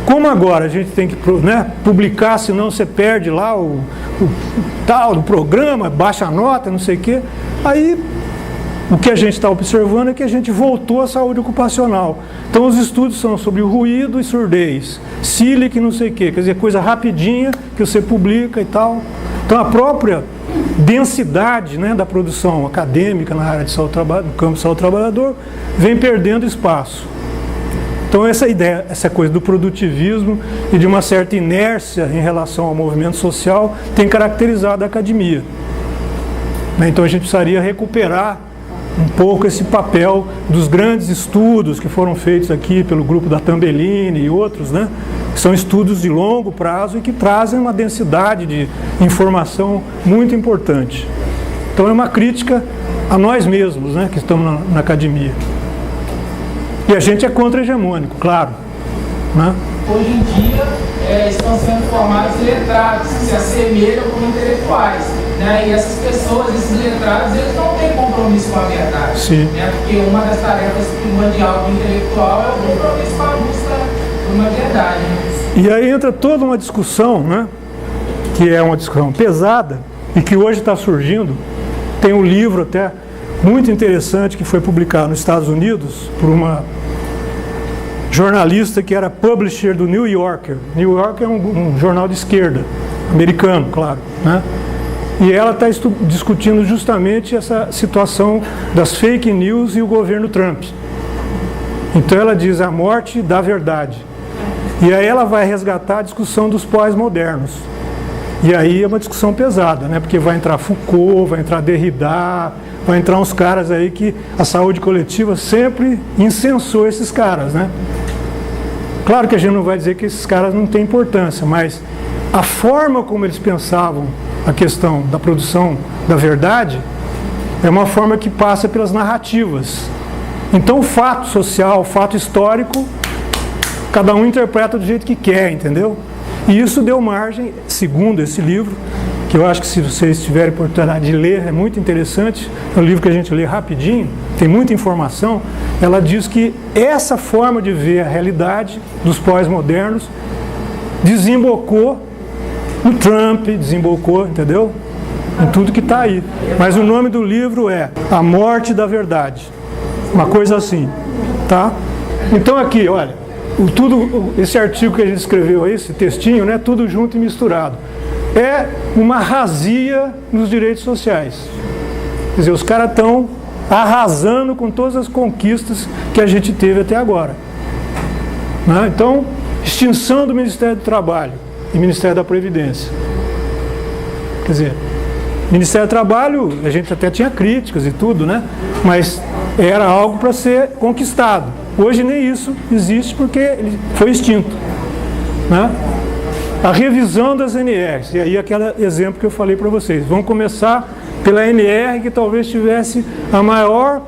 Como agora a gente tem que, né, publicar, senão você perde lá o tal do programa, baixa a nota, não sei o quê. Aí, o que a gente está observando é que a gente voltou à saúde ocupacional. Então, os estudos são sobre o ruído e surdez, sílica e não sei o quê, quer dizer, coisa rapidinha que você publica e tal. Então, a própria densidade, né, da produção acadêmica na área de saúde do trabalho, no campo de saúde do trabalhador, vem perdendo espaço. Então, essa ideia, essa coisa do produtivismo e de uma certa inércia em relação ao movimento social tem caracterizado a academia. Então, a gente precisaria recuperar um pouco esse papel dos grandes estudos que foram feitos aqui pelo grupo da Tambellini e outros, né? São estudos de longo prazo e que trazem uma densidade de informação muito importante. Então é uma crítica a nós mesmos, né, que estamos na academia. E a gente é contra-hegemônico, claro, né? Hoje em dia estão sendo formados letrados que se assemelham com intelectuais, né? E essas pessoas, esses letrados, eles não têm compromisso com a verdade. Sim. Né? Porque uma das tarefas primordial do intelectual é o compromisso com a busca por uma verdade. Né? E aí entra toda uma discussão, né? Que é uma discussão pesada e que hoje está surgindo. Tem um livro até muito interessante que foi publicado nos Estados Unidos por uma jornalista que era publisher do New Yorker. New Yorker é um jornal de esquerda, americano, claro, né? E ela está discutindo justamente essa situação das fake news e o governo Trump. Então ela diz a morte da verdade. E aí ela vai resgatar a discussão dos pós-modernos. E aí é uma discussão pesada, né? Porque vai entrar Foucault, vai entrar Derrida, vai entrar uns caras aí que a saúde coletiva sempre incensou esses caras, né? Claro que a gente não vai dizer que esses caras não têm importância, mas a forma como eles pensavam a questão da produção da verdade é uma forma que passa pelas narrativas. Então o fato social, o fato histórico, cada um interpreta do jeito que quer, entendeu? E isso deu margem, segundo esse livro, que eu acho que se vocês tiverem oportunidade de ler, é muito interessante, é um livro que a gente lê rapidinho, tem muita informação. Ela diz que essa forma de ver a realidade dos pós-modernos desembocou no Trump, desembocou, entendeu? Em tudo que está aí. Mas o nome do livro é A Morte da Verdade. Uma coisa assim, tá? Então aqui, olha, esse artigo que a gente escreveu aí, esse textinho, né, tudo junto e misturado, é uma razia nos direitos sociais. Quer dizer, os caras estão arrasando com todas as conquistas que a gente teve até agora, né? Então, extinção do Ministério do Trabalho e Ministério da Previdência. Quer dizer, Ministério do Trabalho, a gente até tinha críticas e tudo, né? Mas era algo para ser conquistado. Hoje nem isso existe porque ele foi extinto, né? A revisão das NRs, e aí aquele exemplo que eu falei para vocês. Vamos começar pela NR, que talvez tivesse a maior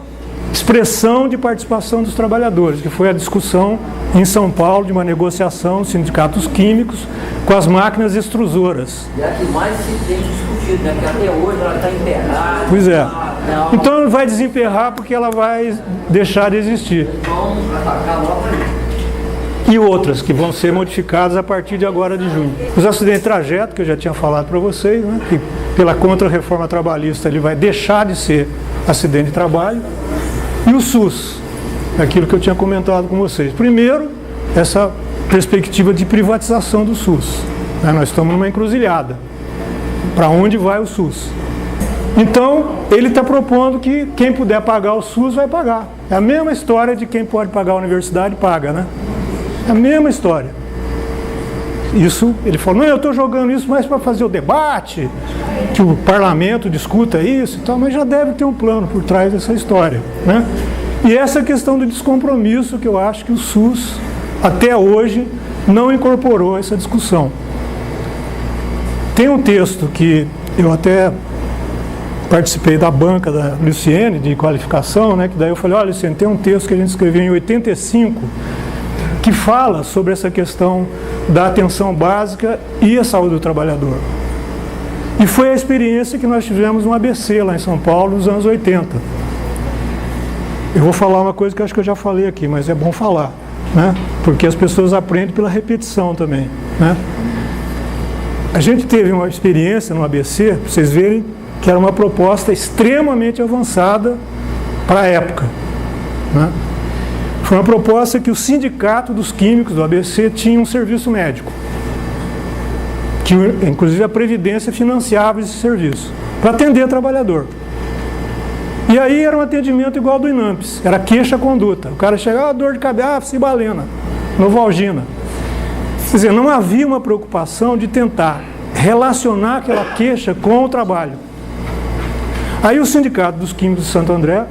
expressão de participação dos trabalhadores, que foi a discussão em São Paulo de uma negociação dos sindicatos químicos com as máquinas extrusoras. E a que mais se tem discutido, né? Porque até hoje ela está emperrada. Pois é. Então não vai desemperrar porque ela vai deixar de existir. Vão atacar logo aí. E outras que vão ser modificadas a partir de agora de junho. Os acidentes de trajeto, que eu já tinha falado para vocês, né, que pela contra-reforma trabalhista ele vai deixar de ser acidente de trabalho. E o SUS, aquilo que eu tinha comentado com vocês. Primeiro, essa perspectiva de privatização do SUS. Né, nós estamos numa encruzilhada. Para onde vai o SUS? Então, ele está propondo que quem puder pagar o SUS vai pagar. É a mesma história de quem pode pagar a universidade paga, né? É a mesma história. Isso, ele falou, não, eu estou jogando isso mais para fazer o debate, que o parlamento discuta isso e tal, mas já deve ter um plano por trás dessa história, né? E essa questão do descompromisso que eu acho que o SUS, até hoje, não incorporou essa discussão. Tem um texto que eu até participei da banca da Luciene, de qualificação, né? Que daí eu falei, olha, Luciene, tem um texto que a gente escreveu em 85, que fala sobre essa questão da atenção básica e a saúde do trabalhador. E foi a experiência que nós tivemos no ABC, lá em São Paulo, nos anos 80. Eu vou falar uma coisa que eu acho que eu já falei aqui, mas é bom falar, né? Porque as pessoas aprendem pela repetição também, né? A gente teve uma experiência no ABC, para vocês verem, que era uma proposta extremamente avançada para a época, né? Foi uma proposta que o sindicato dos químicos do ABC tinha um serviço médico, que inclusive a Previdência financiava esse serviço, para atender trabalhador. E aí era um atendimento igual ao do INAMPS, era queixa-conduta. O cara chegava, dor de cabeça, cibalena, novalgina. Quer dizer, não havia uma preocupação de tentar relacionar aquela queixa com o trabalho. Aí o Sindicato dos Químicos de Santo André,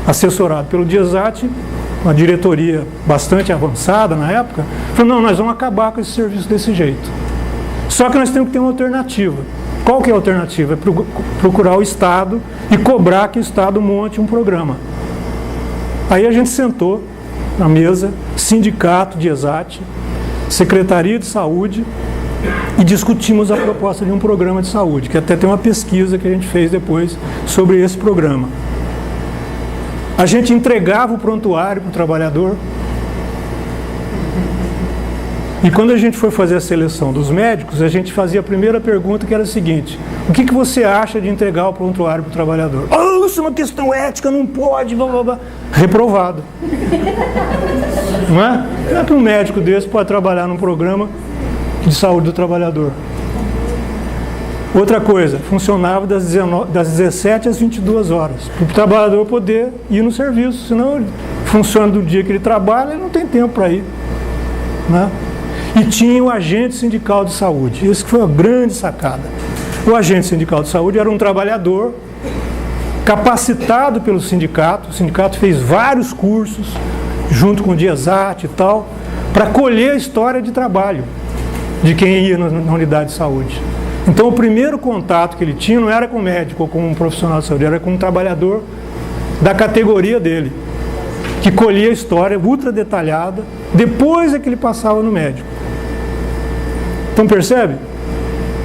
assessorado pelo DIESAT, uma diretoria bastante avançada na época, falou, não, nós vamos acabar com esse serviço desse jeito. Só que nós temos que ter uma alternativa. Qual que é a alternativa? É procurar o Estado e cobrar que o Estado monte um programa. Aí a gente sentou na mesa, sindicato, DIESAT, Secretaria de Saúde, e discutimos a proposta de um programa de saúde, que até tem uma pesquisa que a gente fez depois sobre esse programa. A gente entregava o prontuário para o trabalhador. E quando a gente foi fazer a seleção dos médicos, a gente fazia a primeira pergunta, que era a seguinte: o que você acha de entregar o prontuário para o trabalhador? Oh, isso é uma questão ética, não pode, blá, blá, blá. Reprovado. Não é? Como é que um médico desse pode trabalhar num programa de saúde do trabalhador? Outra coisa, funcionava das 17 às 22 horas, para o trabalhador poder ir no serviço, senão ele funciona do dia que ele trabalha, ele não tem tempo para ir, né? E tinha o agente sindical de saúde, isso que foi uma grande sacada. O agente sindical de saúde era um trabalhador capacitado pelo sindicato, o sindicato fez vários cursos, junto com o DIESAT e tal, para colher a história de trabalho de quem ia na unidade de saúde. Então o primeiro contato que ele tinha não era com o médico ou com um profissional de saúde, era com um trabalhador da categoria dele, que colhia a história ultra detalhada, depois é que ele passava no médico. Então percebe?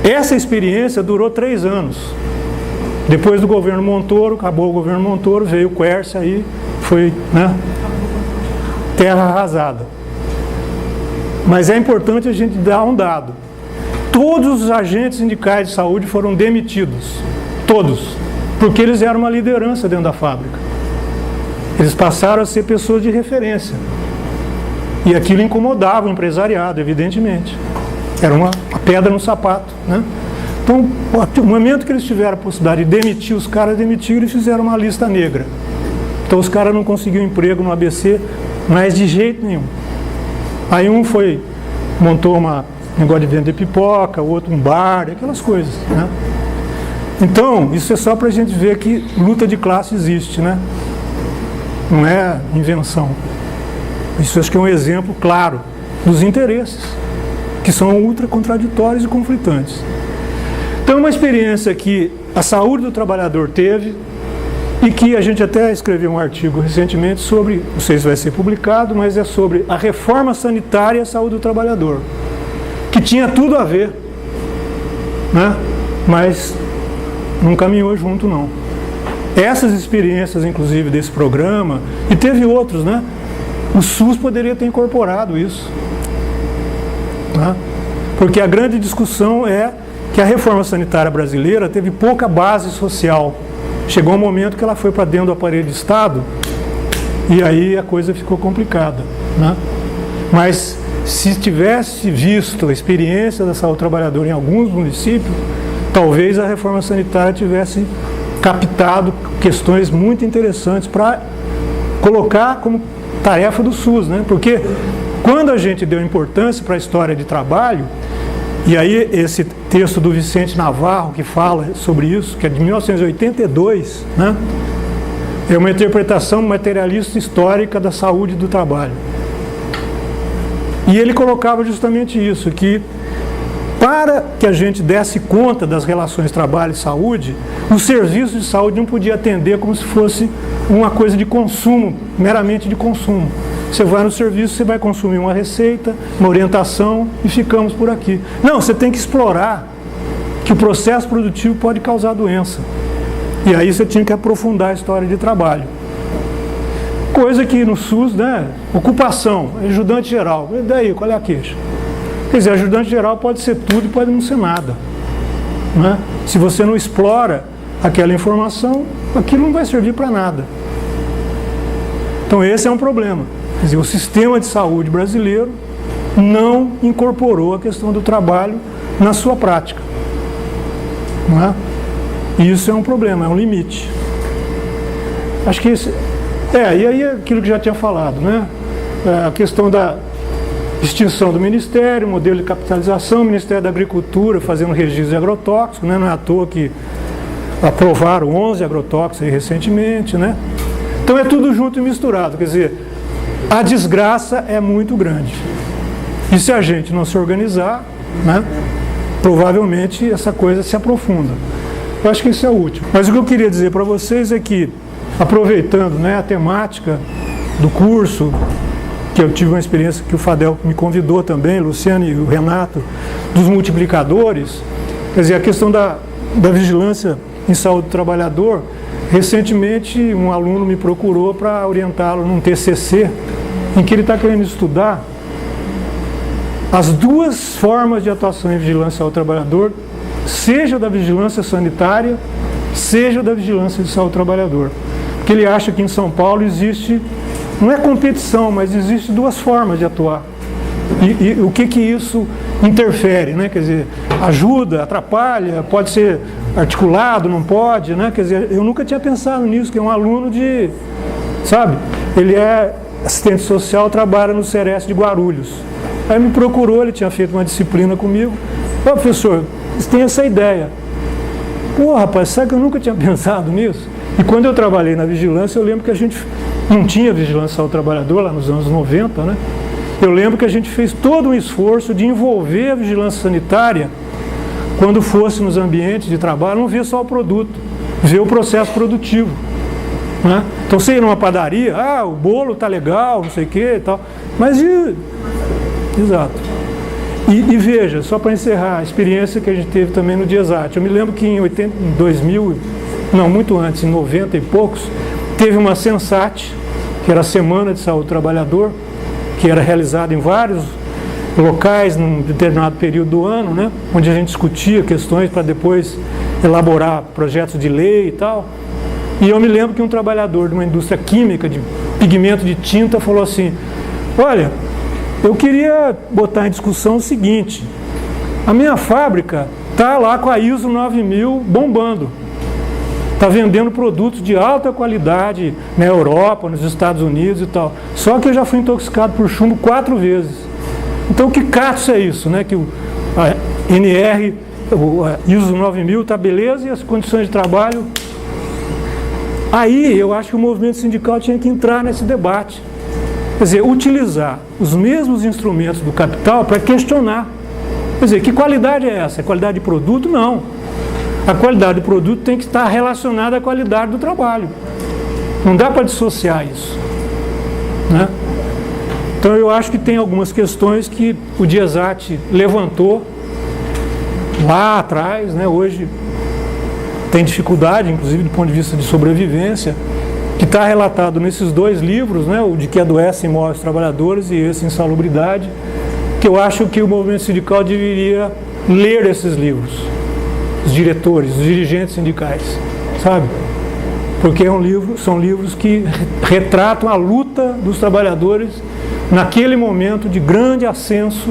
Essa experiência durou 3 anos. Depois do governo Montoro, acabou o governo Montoro, veio o Quércia aí, foi, né, terra arrasada. Mas é importante a gente dar um dado. Todos os agentes sindicais de saúde foram demitidos. Todos. Porque eles eram uma liderança dentro da fábrica. Eles passaram a ser pessoas de referência. E aquilo incomodava o empresariado, evidentemente. Era uma pedra no sapato, né? Então, no momento que eles tiveram a possibilidade de demitir, os caras demitiram e fizeram uma lista negra. Então os caras não conseguiam emprego no ABC, mas de jeito nenhum. Aí um montou um negócio de vender pipoca, o outro um bar, aquelas coisas, né? Então, isso é só para a gente ver que luta de classe existe, né? Não é invenção. Isso acho que é um exemplo claro dos interesses, que são ultra contraditórios e conflitantes. Então, uma experiência que a saúde do trabalhador teve, e que a gente até escreveu um artigo recentemente sobre, não sei se vai ser publicado, mas é sobre a reforma sanitária e a saúde do trabalhador, que tinha tudo a ver, né? Mas não caminhou junto, não. Essas experiências, inclusive, desse programa, e teve outros, né? O SUS poderia ter incorporado isso, né? Porque a grande discussão é que a reforma sanitária brasileira teve pouca base social. Chegou um momento que ela foi para dentro do aparelho de Estado e aí a coisa ficou complicada, né? Mas se tivesse visto a experiência da saúde do trabalhador em alguns municípios, talvez a reforma sanitária tivesse captado questões muito interessantes para colocar como tarefa do SUS, né? Porque quando a gente deu importância para a história de trabalho, e aí esse texto do Vicente Navarro que fala sobre isso, que é de 1982, né? É uma interpretação materialista histórica da saúde do trabalho. E ele colocava justamente isso, que para que a gente desse conta das relações trabalho e saúde, o serviço de saúde não podia atender como se fosse uma coisa de consumo, meramente de consumo. Você vai no serviço, você vai consumir uma receita, uma orientação e ficamos por aqui. Não, você tem que explorar que o processo produtivo pode causar doença. E aí você tinha que aprofundar a história de trabalho. Coisa que no SUS, né, ocupação, ajudante geral, e daí, qual é a queixa? Quer dizer, ajudante geral pode ser tudo e pode não ser nada, né? Se você não explora aquela informação, aquilo não vai servir para nada. Então esse é um problema. Quer dizer, o sistema de saúde brasileiro não incorporou a questão do trabalho na sua prática, não é? E isso é um problema, é um limite. Acho que esse... e aí é aquilo que já tinha falado, né? A questão da extinção do Ministério, modelo de capitalização, o Ministério da Agricultura fazendo registro de agrotóxicos, né? Não é à toa que aprovaram 11 agrotóxicos aí recentemente, né? Então é tudo junto e misturado, quer dizer, a desgraça é muito grande. E se a gente não se organizar, né, provavelmente essa coisa se aprofunda. Eu acho que isso é útil. Mas o que eu queria dizer para vocês é que, aproveitando, né, a temática do curso, que eu tive uma experiência que o Fadel me convidou também, Luciano e o Renato, dos multiplicadores, quer dizer, a questão da vigilância em saúde do trabalhador. Recentemente, um aluno me procurou para orientá-lo num TCC, em que ele está querendo estudar as duas formas de atuação em vigilância ao trabalhador, seja da vigilância sanitária, seja da vigilância de saúde do trabalhador. Porque ele acha que em São Paulo existe, não é competição, mas existe duas formas de atuar. E o que isso interfere, né? Quer dizer, ajuda, atrapalha, pode ser articulado, não pode, né? Quer dizer, eu nunca tinha pensado nisso, que é um aluno de, sabe, ele é assistente social, trabalha no Ceres de Guarulhos. Aí me procurou, ele tinha feito uma disciplina comigo. Ô, professor, você tem essa ideia? Pô, rapaz, sabe que eu nunca tinha pensado nisso? E quando eu trabalhei na vigilância, eu lembro que a gente não tinha vigilância ao trabalhador lá nos anos 90, né? Eu lembro que a gente fez todo um esforço de envolver a vigilância sanitária quando fosse nos ambientes de trabalho, não ver só o produto, ver o processo produtivo, né? Então você ir numa padaria, o bolo tá legal, não sei o que e tal, mas exato. E veja, só para encerrar, a experiência que a gente teve também no DIESAT. Eu me lembro que em 2000, não, muito antes, em 90 e poucos, teve uma Sensat, que era a Semana de Saúde do Trabalhador, que era realizada em vários locais, num determinado período do ano, né, onde a gente discutia questões para depois elaborar projetos de lei e tal. E eu me lembro que um trabalhador de uma indústria química, de pigmento de tinta, falou assim: olha, eu queria botar em discussão o seguinte, a minha fábrica está lá com a ISO 9000 bombando, está vendendo produtos de alta qualidade na Europa, nos Estados Unidos e tal, só que eu já fui intoxicado por chumbo 4 vezes. Então que cato é isso, né? Que a NR, a ISO 9000 está beleza e as condições de trabalho... Aí eu acho que o movimento sindical tinha que entrar nesse debate. Quer dizer, utilizar os mesmos instrumentos do capital para questionar. Quer dizer, que qualidade é essa? É qualidade de produto? Não. A qualidade do produto tem que estar relacionada à qualidade do trabalho. Não dá para dissociar isso, né? Então eu acho que tem algumas questões que o DIESAT levantou lá atrás, né? Hoje tem dificuldade, inclusive do ponto de vista de sobrevivência, que está relatado nesses dois livros, né? O de que adoecem e morrem os trabalhadores e esse Insalubridade, que eu acho que o movimento sindical deveria ler esses livros, os diretores, os dirigentes sindicais, sabe? Porque são livros que retratam a luta dos trabalhadores naquele momento de grande ascenso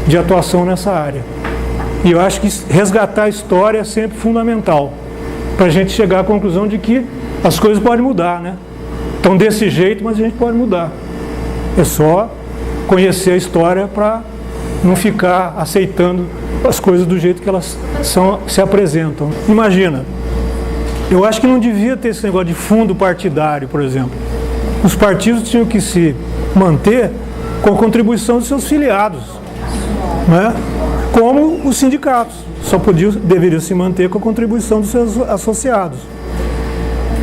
de atuação nessa área. E eu acho que resgatar a história é sempre fundamental, para a gente chegar à conclusão de que as coisas podem mudar, né? Então desse jeito, mas a gente pode mudar. É só conhecer a história para não ficar aceitando as coisas do jeito que elas se apresentam. Imagina, eu acho que não devia ter esse negócio de fundo partidário, por exemplo. Os partidos tinham que se manter com a contribuição dos seus filiados, né? Como os sindicatos, deveriam se manter com a contribuição dos seus associados.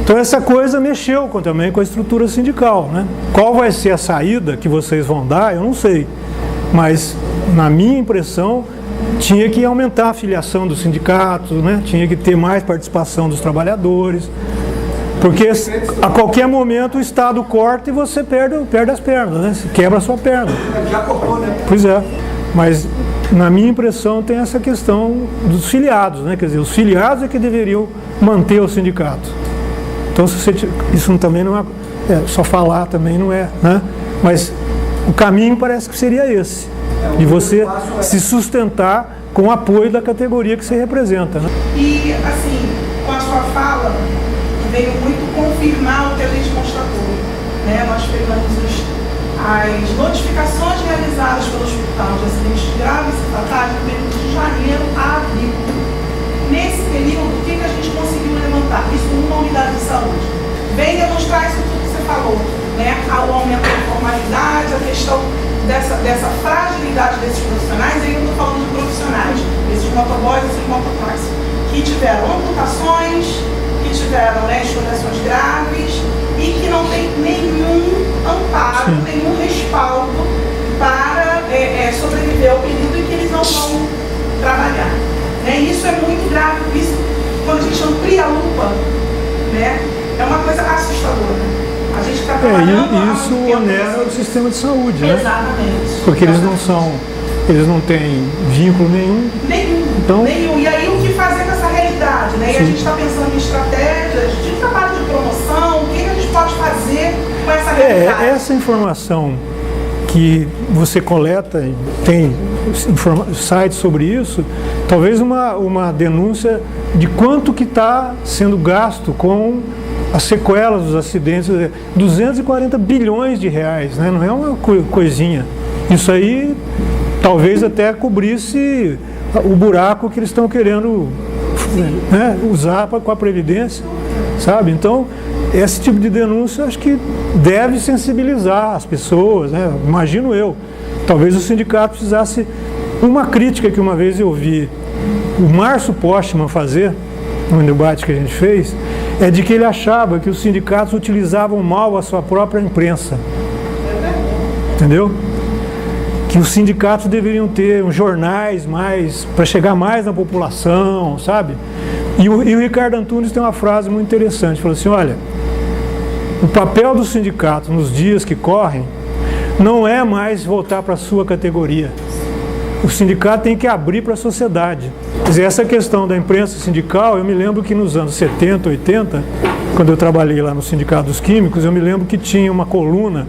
Então essa coisa mexeu também com a estrutura sindical, né? Qual vai ser a saída que vocês vão dar, eu não sei. Mas, na minha impressão, tinha que aumentar a filiação dos sindicatos, né? Tinha que ter mais participação dos trabalhadores. Porque a qualquer momento o Estado corta e você perde as pernas, né? Você quebra a sua perna. Já cortou, né? Pois é. Mas, na minha impressão, tem essa questão dos filiados, né? Quer dizer, os filiados é que deveriam manter o sindicato. Então, isso também não é só falar, também não é, né? Mas o caminho parece que seria esse, de você se sustentar com o apoio da categoria que você representa, né? E, assim, com a sua fala, veio muito confirmar o que a gente constatou, né? Nós pegamos as notificações realizadas pelo Hospital de Acidentes Graves e Fatais no período de janeiro a abril. Nesse período, o que a gente conseguiu levantar? Isso numa unidade de saúde. Vem demonstrar isso tudo que você falou, né? O aumento da informalidade, a questão dessa fragilidade desses profissionais, e eu estou falando de profissionais, esses motoboys, esses mototáxis, que tiveram amputações, que tiveram, né, escoriações graves e que não tem nenhum amparo, nenhum respaldo para sobreviver ao período em que eles não vão trabalhar. Né? Isso é muito grave, isso, quando a gente amplia a lupa, né, é uma coisa assustadora. A gente está trabalhando... E isso onera o sistema de saúde, né? Exatamente. Porque eles não têm vínculo nenhum. Nenhum. E aí o que fazer com essa realidade, né? E a gente está pensando em estratégias de trabalho de promoção, o que a gente pode fazer com essa realidade? Essa informação que você coleta, tem sites sobre isso, talvez uma denúncia de quanto que está sendo gasto com as sequelas dos acidentes, 240 bilhões de reais, né? Não é uma coisinha. Isso aí talvez até cobrisse o buraco que eles estão querendo, né, usar com a Previdência, sabe? Então, esse tipo de denúncia acho que deve sensibilizar as pessoas, né? Imagino eu. Talvez o sindicato precisasse... Uma crítica que uma vez eu vi o Márcio Postman fazer, no debate que a gente fez, é de que ele achava que os sindicatos utilizavam mal a sua própria imprensa. Entendeu? Que os sindicatos deveriam ter jornais mais, para chegar mais na população, sabe? E o Ricardo Antunes tem uma frase muito interessante, falou assim, olha, o papel do sindicato nos dias que correm não é mais voltar para a sua categoria. O sindicato tem que abrir para a sociedade. Quer dizer, essa questão da imprensa sindical, eu me lembro que nos anos 70, 80, quando eu trabalhei lá no Sindicato dos Químicos, eu me lembro que tinha uma coluna,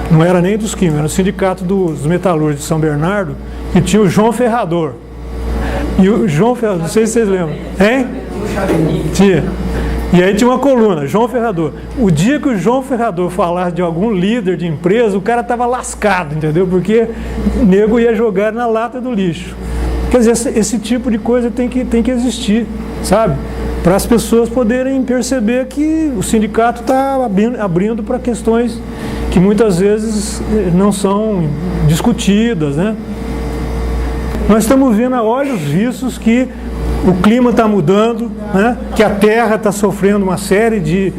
não era nem dos químicos, era o Sindicato dos Metalúrgicos de São Bernardo, que tinha o João Ferrador. E o João Ferrador, não sei se vocês lembram. Hein? Tinha. E aí tinha uma coluna, João Ferrador. O dia que o João Ferrador falasse de algum líder de empresa, o cara estava lascado, entendeu? Porque o nego ia jogar na lata do lixo. Quer dizer, esse tipo de coisa tem que existir, sabe? Para as pessoas poderem perceber que o sindicato está abrindo para questões que muitas vezes não são discutidas, né? Nós estamos vendo a olhos vistos que o clima está mudando, né? Que a Terra está sofrendo uma série de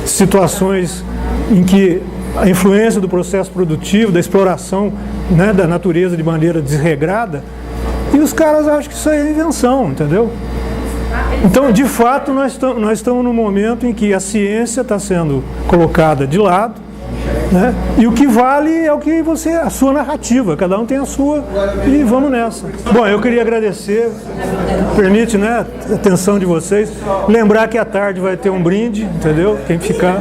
situações em que a influência do processo produtivo, da exploração, né, da natureza de maneira desregrada, e os caras acham que isso aí é invenção, entendeu? Então, de fato, nós estamos num momento em que a ciência está sendo colocada de lado, né? E o que vale é o que a sua narrativa, cada um tem a sua, e vamos nessa. Bom, eu queria agradecer, permite, né, a atenção de vocês, lembrar que à tarde vai ter um brinde, entendeu? Quem ficar...